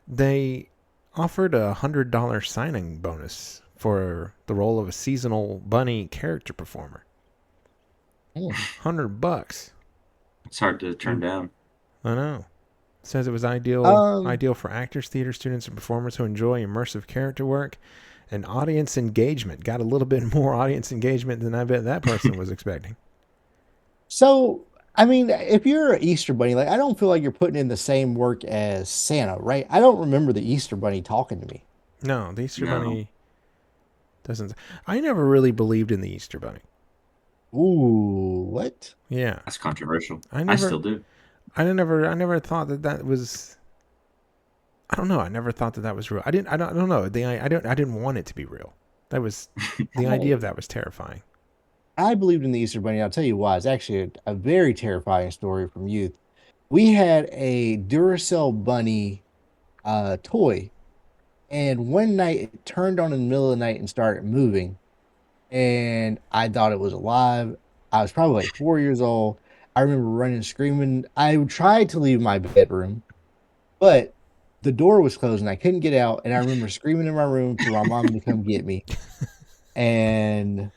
A: They offered $100 signing bonus for the role of a seasonal bunny character performer. $100.
B: It's hard to turn down.
A: I know. It says it was ideal for actors, theater students, and performers who enjoy immersive character work and audience engagement. Got a little bit more audience engagement than I bet that person was expecting.
C: So, I mean, if you're an Easter Bunny, like I don't feel like you're putting in the same work as Santa, right? I don't remember the Easter Bunny talking to me.
A: No, the Easter Bunny doesn't. I never really believed in the Easter Bunny.
C: Ooh, what?
A: Yeah,
B: that's controversial. I still do.
A: I never thought that was. I don't know. I never thought that was real. I don't know. I didn't want it to be real. That was the idea of that was terrifying. I
C: believed in the Easter Bunny. I'll tell you why. It's actually a very terrifying story from youth. We had a Duracell bunny toy, and one night it turned on in the middle of the night and started moving, and I thought it was alive. I was probably like 4 years old. I remember running and screaming. I tried to leave my bedroom, but the door was closed and I couldn't get out. And I remember screaming in my room for my mom to come get me. And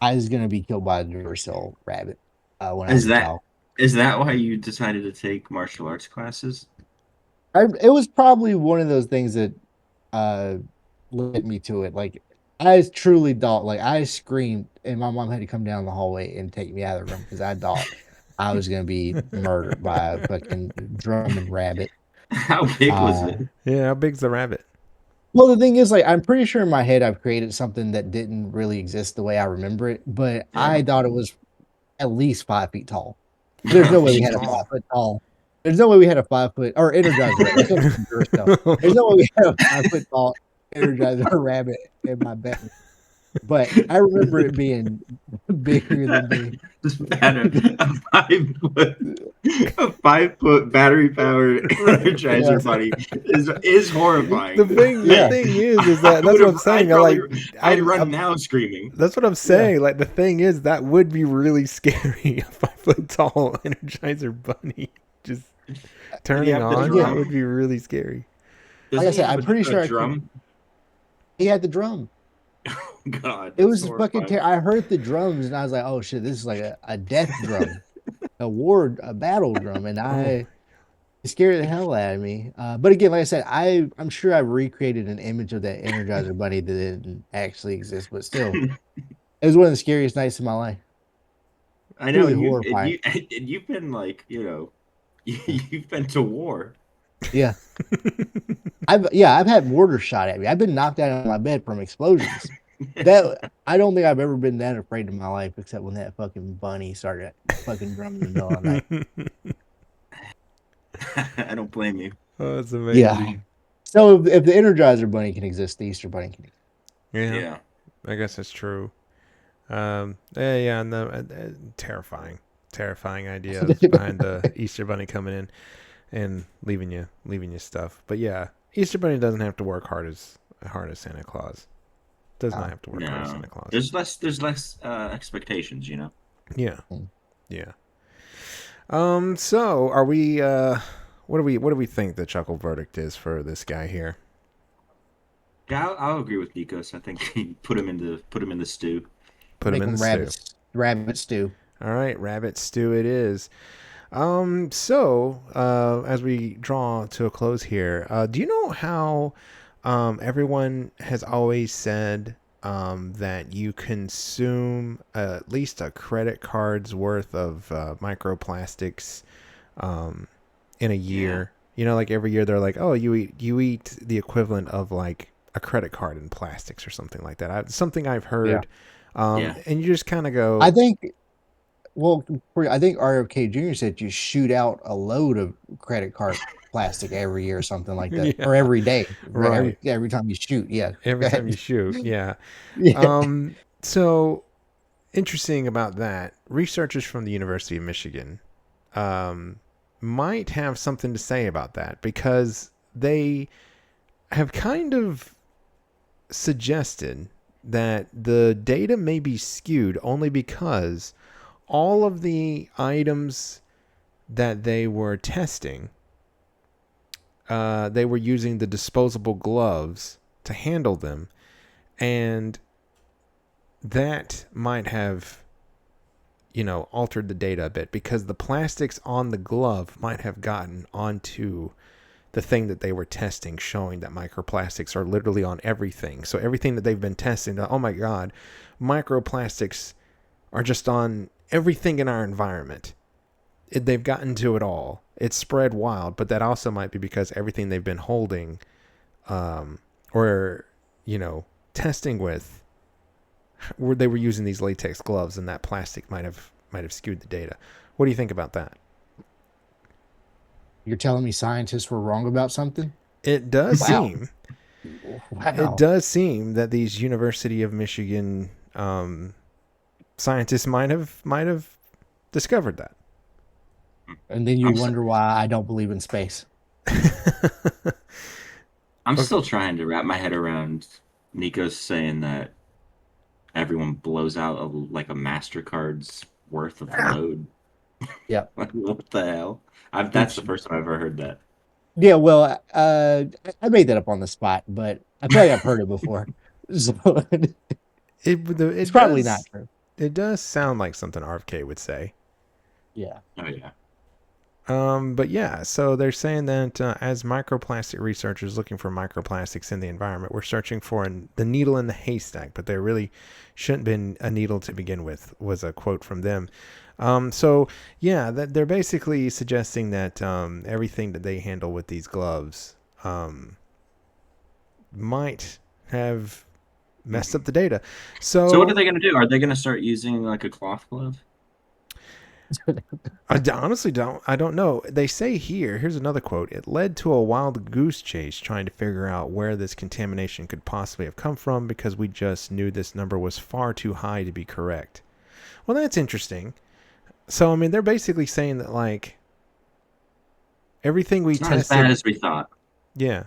C: I was going to be killed by a Duracell rabbit when I was a child.
B: Is that why you decided to take martial arts classes?
C: It was probably one of those things that led me to it. Like, I truly thought, like, I screamed and my mom had to come down the hallway and take me out of the room because I thought I was going to be murdered by a fucking drumming rabbit.
B: How big was it?
A: Yeah, how big's the rabbit?
C: Well, the thing is, like, I'm pretty sure in my head I've created something that didn't really exist the way I remember it, but I thought it was at least 5 feet tall. There's no way we had a 5 foot tall. There's no way we had a 5 foot or Energizer. There's no way we had a 5 foot tall Energizer rabbit in my bedroom. But I remember it being bigger than me.
B: A 5 foot battery powered Energizer bunny is horrifying.
A: The thing is that that's what I'm saying.
B: I'd run now screaming.
A: That's what I'm saying. Yeah. Like the thing is that would be really scary. A 5 foot tall Energizer bunny just turning on. That would be really scary.
C: Like I said, I'm pretty sure he had the drum.
B: God,
C: it was fucking I heard the drums and I was like, oh shit, this is like a death drum, a battle drum, and it scared the hell out of me. But again, like I said, I'm sure I recreated an image of that Energizer bunny that didn't actually exist, but still, it was one of the scariest nights of my life.
B: I know you've been like, you've been to war.
C: Yeah. I've had mortar shot at me. I've been knocked out of my bed from explosions. That I don't think I've ever been that afraid in my life, except when that fucking bunny started fucking drumming in the middle of the
B: night. I don't blame you.
A: Oh, that's amazing.
C: Yeah. So if the Energizer bunny can exist, the Easter bunny can exist.
A: Yeah. I guess that's true. And the terrifying ideas behind the Easter bunny coming in and leaving you stuff. But yeah, Easter bunny doesn't have to work hard as Santa Claus. Does not have to work hard as Santa Claus.
B: There's less expectations,
A: Yeah. Yeah. So are we what do we think the Chuckle verdict is for this guy here?
B: Yeah, I'll agree with Nikos. I think put him in the stew.
A: Put him in the stew.
C: Rabbit stew.
A: All right, rabbit stew it is. So as we draw to a close here, do you know how everyone has always said that you consume at least a credit card's worth of microplastics in a year? like every year they're like, oh, you eat the equivalent of like a credit card in plastics or something like that. Something I've heard. And you just kind of go,
C: I think RFK Jr. said you shoot out a load of credit card plastic every year or something like that, or every day,
A: right?
C: Every time you shoot,
A: Every time you shoot, yeah. So interesting about that. Researchers from the University of Michigan might have something to say about that, because they have kind of suggested that the data may be skewed only because all of the items that they were testing, they were using the disposable gloves to handle them, and that might have, altered the data a bit, because the plastics on the glove might have gotten onto the thing that they were testing, showing that microplastics are literally on everything. So everything that they've been testing, oh my God, microplastics are just on everything in our environment. They've gotten to it all. It's spread wild, but that also might be because everything they've been holding, or testing with, where they were using these latex gloves, and that plastic might have skewed the data. What do you think about that?
C: You're telling me scientists were wrong about something?
A: It does seem.
C: Wow.
A: It does seem that these University of Michigan scientists might have discovered that.
C: And then you wonder why I don't believe in space.
B: I'm still trying to wrap my head around Nico's saying that everyone blows out like a MasterCard's worth of load.
C: Yeah.
B: What the hell? That's the first time I've ever heard that.
C: Yeah, well, I made that up on the spot, but I feel like I've heard it before. So it's probably not true.
A: It does sound like something RFK would say.
C: Yeah.
B: Oh yeah.
A: But yeah, so they're saying that as microplastic researchers looking for microplastics in the environment, we're searching for the needle in the haystack, but there really shouldn't been a needle to begin with, was a quote from them. So yeah, that they're basically suggesting that everything that they handle with these gloves might have messed up the data. So
B: what are they going to do? Are they going to start using like a cloth glove?
A: I honestly don't know. They say here's another quote. It led to a wild goose chase trying to figure out where this contamination could possibly have come from, because we just knew this number was far too high to be correct. Well, that's interesting. So, I mean, they're basically saying that, like, everything we tested...
B: Not as bad as we thought.
A: Yeah.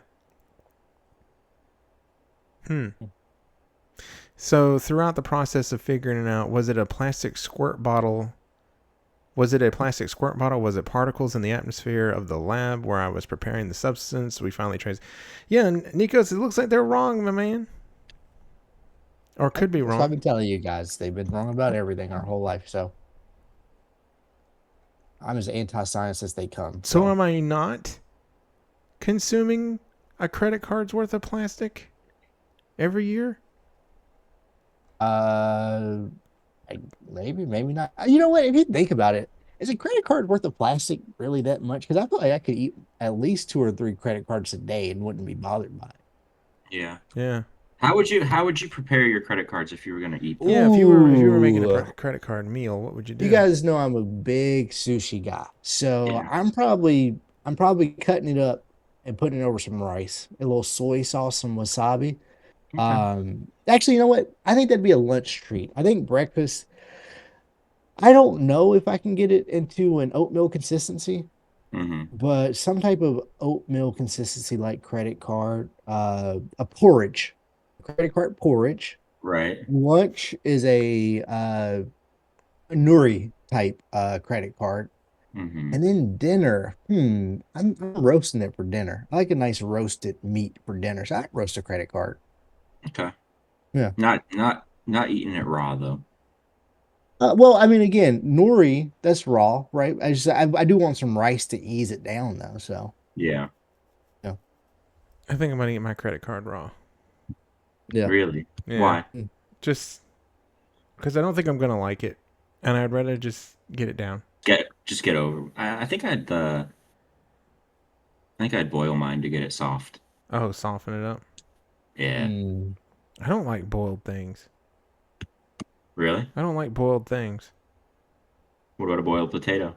A: So, throughout the process of figuring it out, was it a plastic squirt bottle? Was it particles in the atmosphere of the lab where I was preparing the substance? We finally traced... Yeah, Nikos, it looks like they're wrong, my man. Or could be wrong.
C: So I've been telling you guys, they've been wrong about everything our whole life, so... I'm as anti-science as they come.
A: So am I not consuming a credit card's worth of plastic every year?
C: Maybe not. You know what? If you think about it, is a credit card worth of plastic really that much? Because I feel like I could eat at least 2 or 3 credit cards a day and wouldn't be bothered by it.
B: Yeah.
A: Yeah.
B: How would you prepare your credit cards if you were going to eat them?
A: Yeah, if you were making a credit card meal, what would you do?
C: You guys know I'm a big sushi guy, so
B: Yeah.
C: I'm probably cutting it up and putting it over some rice, a little soy sauce, some wasabi.
B: Okay.
C: Actually, you know what? I think that'd be a lunch treat. I think breakfast. I don't know if I can get it into an oatmeal consistency, but some type of oatmeal consistency, like credit card, a porridge. Credit card porridge.
B: Right.
C: Lunch is a nuri type credit card. And then dinner, I'm roasting it for dinner. I like a nice roasted meat for dinner, so I roast a credit card.
B: Okay.
C: Yeah.
B: Not eating it raw though.
C: Well, I mean, again, nori, that's raw, right? I do want some rice to ease it down though. So
B: yeah.
A: I think I'm gonna eat my credit card raw.
C: Yeah.
B: Really?
A: Yeah.
B: Why?
A: Just because I don't think I'm gonna like it, and I'd rather just get it down.
B: Just get over. I think I think I'd boil mine to get it soft.
A: Oh, soften it up.
B: Yeah.
A: I don't like boiled things.
B: Really?
A: I don't like boiled things.
B: What about a boiled potato?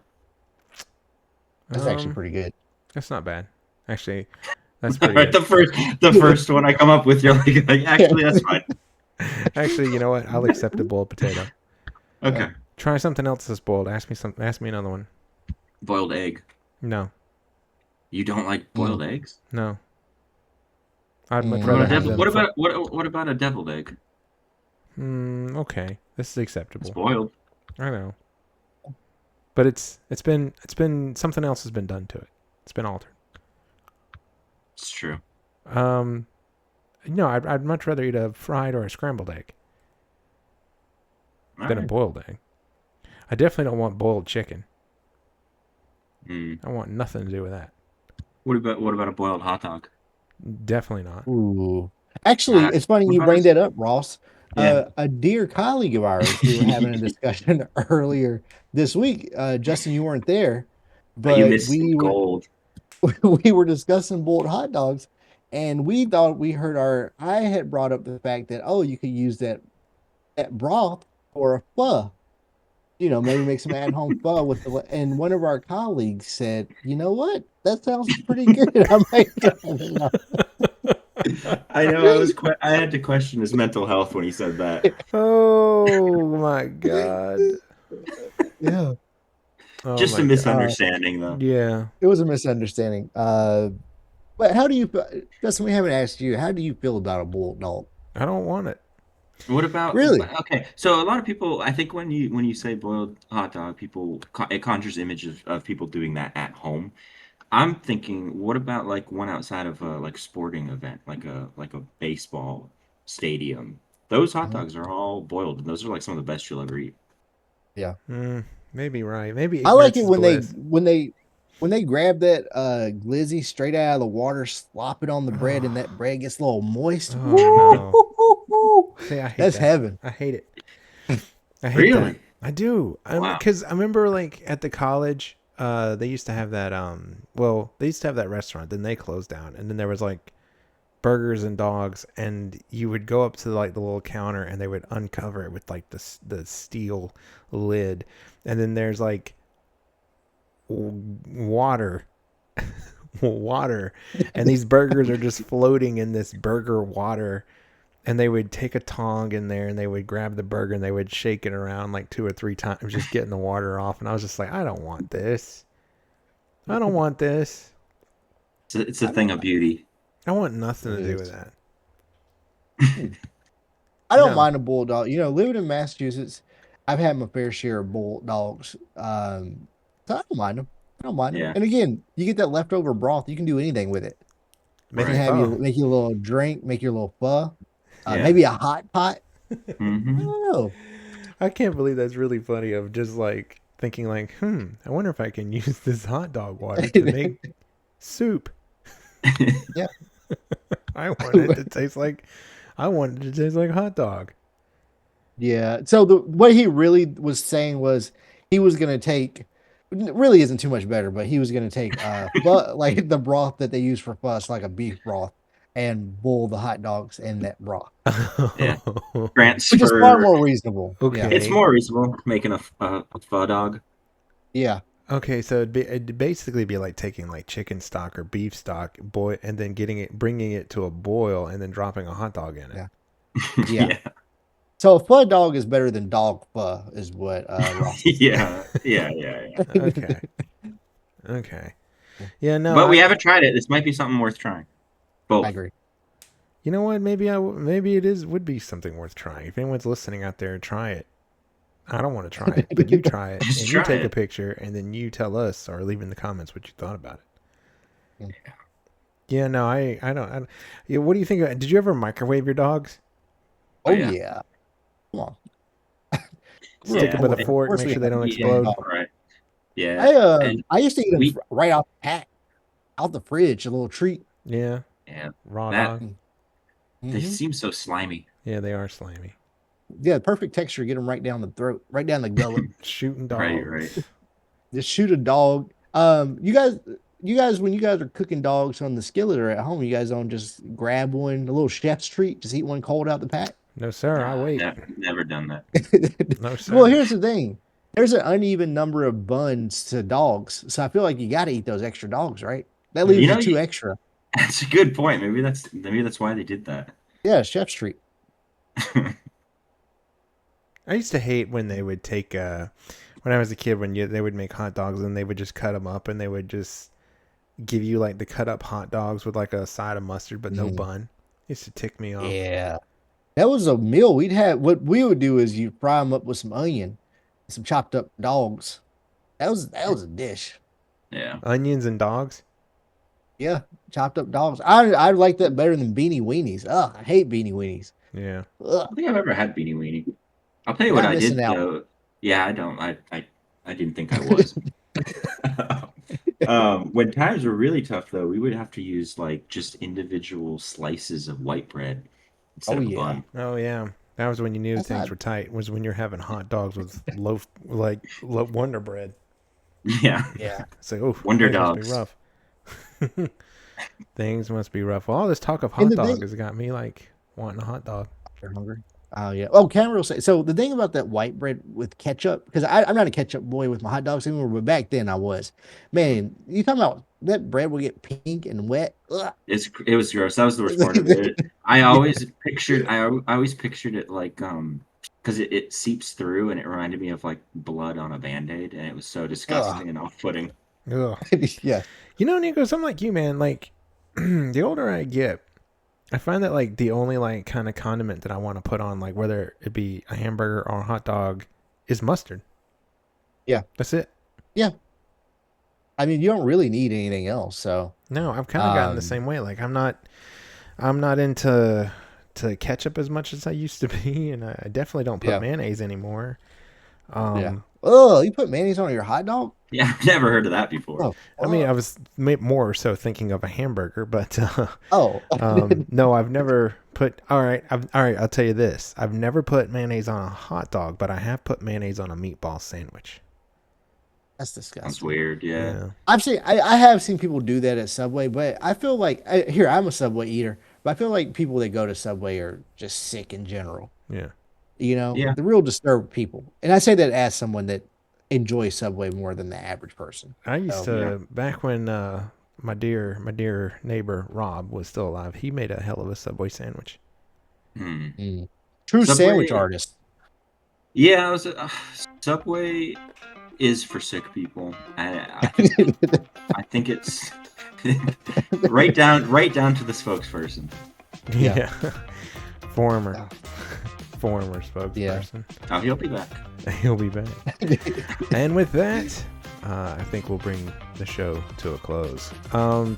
C: That's actually pretty good.
A: That's not bad. Actually, that's pretty
B: Right,
A: good.
B: the first one I come up with, you're like actually, that's fine.
A: Actually, you know what? I'll accept a boiled potato.
B: Okay.
A: Try something else that's boiled. Ask me another one.
B: Boiled egg.
A: No.
B: You don't like boiled eggs?
A: No. I'd much rather have them.
B: What about a deviled egg?
A: Okay. This is acceptable.
B: It's boiled.
A: I know. But it's been something else has been done to it. It's been altered.
B: It's true.
A: No, I'd much rather eat a fried or a scrambled egg than a boiled egg. I definitely don't want boiled chicken. I want nothing to do with that.
B: What about a boiled hot dog?
A: Definitely not.
C: Ooh. Actually, it's funny you bring that up, Ross.
B: Yeah.
C: A dear colleague of ours, we were having a discussion earlier this week. Justin, you weren't there, but
B: you missed gold.
C: We were discussing boiled hot dogs, and we thought I had brought up the fact that you could use that broth for a pho. You know, maybe make some at-home pho with and one of our colleagues said, "You know what? That sounds pretty good." I
B: know. I had to question his mental health when he said that.
A: Oh my god.
C: Yeah.
B: Just a misunderstanding, though.
A: Yeah.
C: It was a misunderstanding. But how do you, Justin? We haven't asked you. How do you feel about a boiled dog?
A: I don't want it.
B: What about
C: really?
B: Okay, so a lot of people, I think when you say boiled hot dog, it conjures images of people doing that at home. I'm thinking, what about like one outside of a sporting event, like a baseball stadium? Those hot dogs are all boiled, and those are like some of the best you'll ever eat.
C: Yeah,
A: maybe right. Maybe
C: I like it when they grab that glizzy straight out of the water, slop it on the bread, and that bread gets a little moist.
A: Oh, no. See, I hate
C: That's
A: that.
C: heaven.
A: I hate it. I hate
B: really?
A: that. I do. Because I remember like at the college, they used to have that. They used to have that restaurant. Then they closed down, and then there was like burgers and dogs, and you would go up to like the little counter, and they would uncover it with like the steel lid, and then there's like water and these burgers are just floating in this burger water, and they would take a tong in there and they would grab the burger and they would shake it around like 2 or 3 times, just getting the water off. And I was just like, I don't want this.
B: It's a thing of beauty.
A: I want nothing to do with that.
C: I don't mind a bulldog. You know, living in Massachusetts, I've had my fair share of bulldogs. So I don't mind them.
B: Yeah.
C: And again, you get that leftover broth, you can do anything with it. Make you a little drink, make your little pho. Maybe a hot pot.
B: Mm-hmm.
C: I don't know.
A: I can't believe that's really funny, of just like thinking like, I wonder if I can use this hot dog water to make soup.
C: Yeah.
A: I want it to taste like hot dog.
C: Yeah. So what he really was saying was he was going to take, really isn't too much better, but he was going to take like the broth that they use for fuss, like a beef broth, and boil the hot dogs in that broth.
B: Yeah.
C: Which is far more reasonable.
A: Okay.
C: Yeah.
B: It's more reasonable making a pho dog.
C: Yeah.
A: Okay, so it'd basically be like taking like chicken stock or beef stock, and then bringing it to a boil, and then dropping a hot dog in it.
C: Yeah. So a pho dog is better than dog pho, is what Ross said.
B: Yeah.
A: Okay. Yeah, no.
B: But we haven't tried it. This might be something worth trying. Both.
C: I agree.
A: You know what? Maybe it would be something worth trying. If anyone's listening out there, try it. I don't want to try it, but you try it, and you take a picture, and then you tell us or leave in the comments what you thought about it. Yeah, no, I don't. Yeah, what do you think? Did you ever microwave your dogs?
C: Oh yeah. Come on.
A: Stick them with a fork, make sure they don't explode.
B: Right. Yeah.
C: I used to eat them right out the pack, out the fridge, a little treat.
A: Yeah.
B: Yeah.
A: Raw dog.
B: They seem so slimy.
A: Yeah, they are slimy.
C: Yeah, perfect texture. Get them right down the throat, right down the gullet.
A: Shooting dogs.
B: Right.
C: Just shoot a dog. You guys, you guys, when you guys are cooking dogs on the skillet or at home, you guys don't just grab one, a little chef's treat, just eat one cold out the pack?
A: No, sir. I wait.
B: Never done that.
A: No, sir.
C: Well, here's the thing. There's an uneven number of buns to dogs, so I feel like you got to eat those extra dogs, right? That leaves you 2 extra.
B: That's a good point. Maybe that's why they did that.
C: Yeah, chef's treat.
A: I used to hate when they would take when I was a kid they would make hot dogs and they would just cut them up and they would just give you like the cut up hot dogs with like a side of mustard but no bun. It used to tick me off.
C: Yeah. That was a meal we'd have. What we would do is you fry them up with some onion, some chopped up dogs. That was a dish.
B: Yeah.
A: Onions and dogs?
C: Yeah, chopped up dogs. I like that better than beanie weenies. Ugh, I hate beanie weenies.
A: Yeah.
B: I don't think I've ever had beanie weenie. I'll tell you what I did though. Yeah, I don't. I didn't think I was. When times were really tough though, we would have to use like just individual slices of white bread instead of a bun.
A: Oh yeah. That was when you knew things were tight. Was when you're having hot dogs with loaf Wonder Bread.
B: Yeah.
C: Yeah.
A: So
B: Wonder Dogs.
A: Must be rough. Things must be rough. Well, all this talk of hot dog has got me like wanting a hot dog.
C: You're hungry. Oh yeah. Oh, Cameron will say. So the thing about that white bread with ketchup, because I'm not a ketchup boy with my hot dogs anymore, but back then I was. Man, you talking about that bread will get pink and wet? Ugh.
B: It was gross. That was the worst part of it. I always pictured it like because it seeps through and it reminded me of like blood on a Band-Aid and it was so disgusting and off-putting.
A: Ugh.
C: Yeah.
A: You know, Nico, I'm like you, man. Like the older I get, I find that like the only like kind of condiment that I want to put on, like whether it be a hamburger or a hot dog, is mustard.
C: Yeah.
A: That's it.
C: Yeah. I mean, you don't really need anything else. So
A: no, I've kind of gotten the same way. Like I'm not into ketchup as much as I used to be, and I definitely don't put mayonnaise anymore.
C: Oh, you put mayonnaise on your hot dog?
B: Yeah, I've never heard of that before.
C: Oh,
A: I mean, I was more so thinking of a hamburger, but no, I've never put. All right, I'll tell you this: I've never put mayonnaise on a hot dog, but I have put mayonnaise on a meatball sandwich.
C: That's disgusting.
B: That's weird. Yeah.
C: I have seen people do that at Subway, but I feel like I'm a Subway eater, but I feel like people that go to Subway are just sick in general.
A: Yeah.
C: You know, the real disturbed people. And I say that as someone that enjoys Subway more than the average person.
A: I used to, back when my dear neighbor Rob was still alive, he made a hell of a Subway sandwich.
C: True
B: Subway,
C: sandwich artist.
B: Yeah, Subway is for sick people. I think it's right down to the spokesperson.
A: Yeah. Former spokesperson.
B: Oh, he'll be back.
A: He'll be back. And with that, I think we'll bring the show to a close.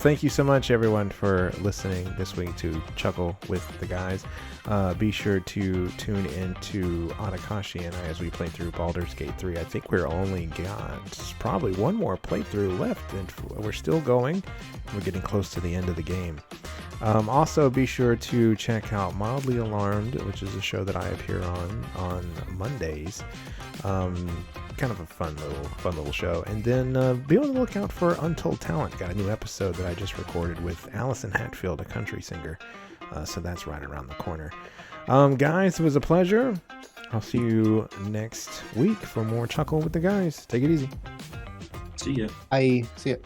A: Thank you so much, everyone, for listening this week to Chuckle with the Guys. Be sure to tune in to Adakashi and I as we play through Baldur's Gate 3. I think we're only got probably one more playthrough left, and we're still going. We're getting close to the end of the game. Also, be sure to check out Mildly Alarmed, which is a show that I appear on Mondays. Kind of a fun little show. And then be on the lookout for Untold Talent. Got a new episode that I just recorded with Allison Hatfield, a country singer. So that's right around the corner. Guys, it was a pleasure. I'll see you next week for more Chuckle with the Guys. Take it easy.
B: See ya.
C: See ya.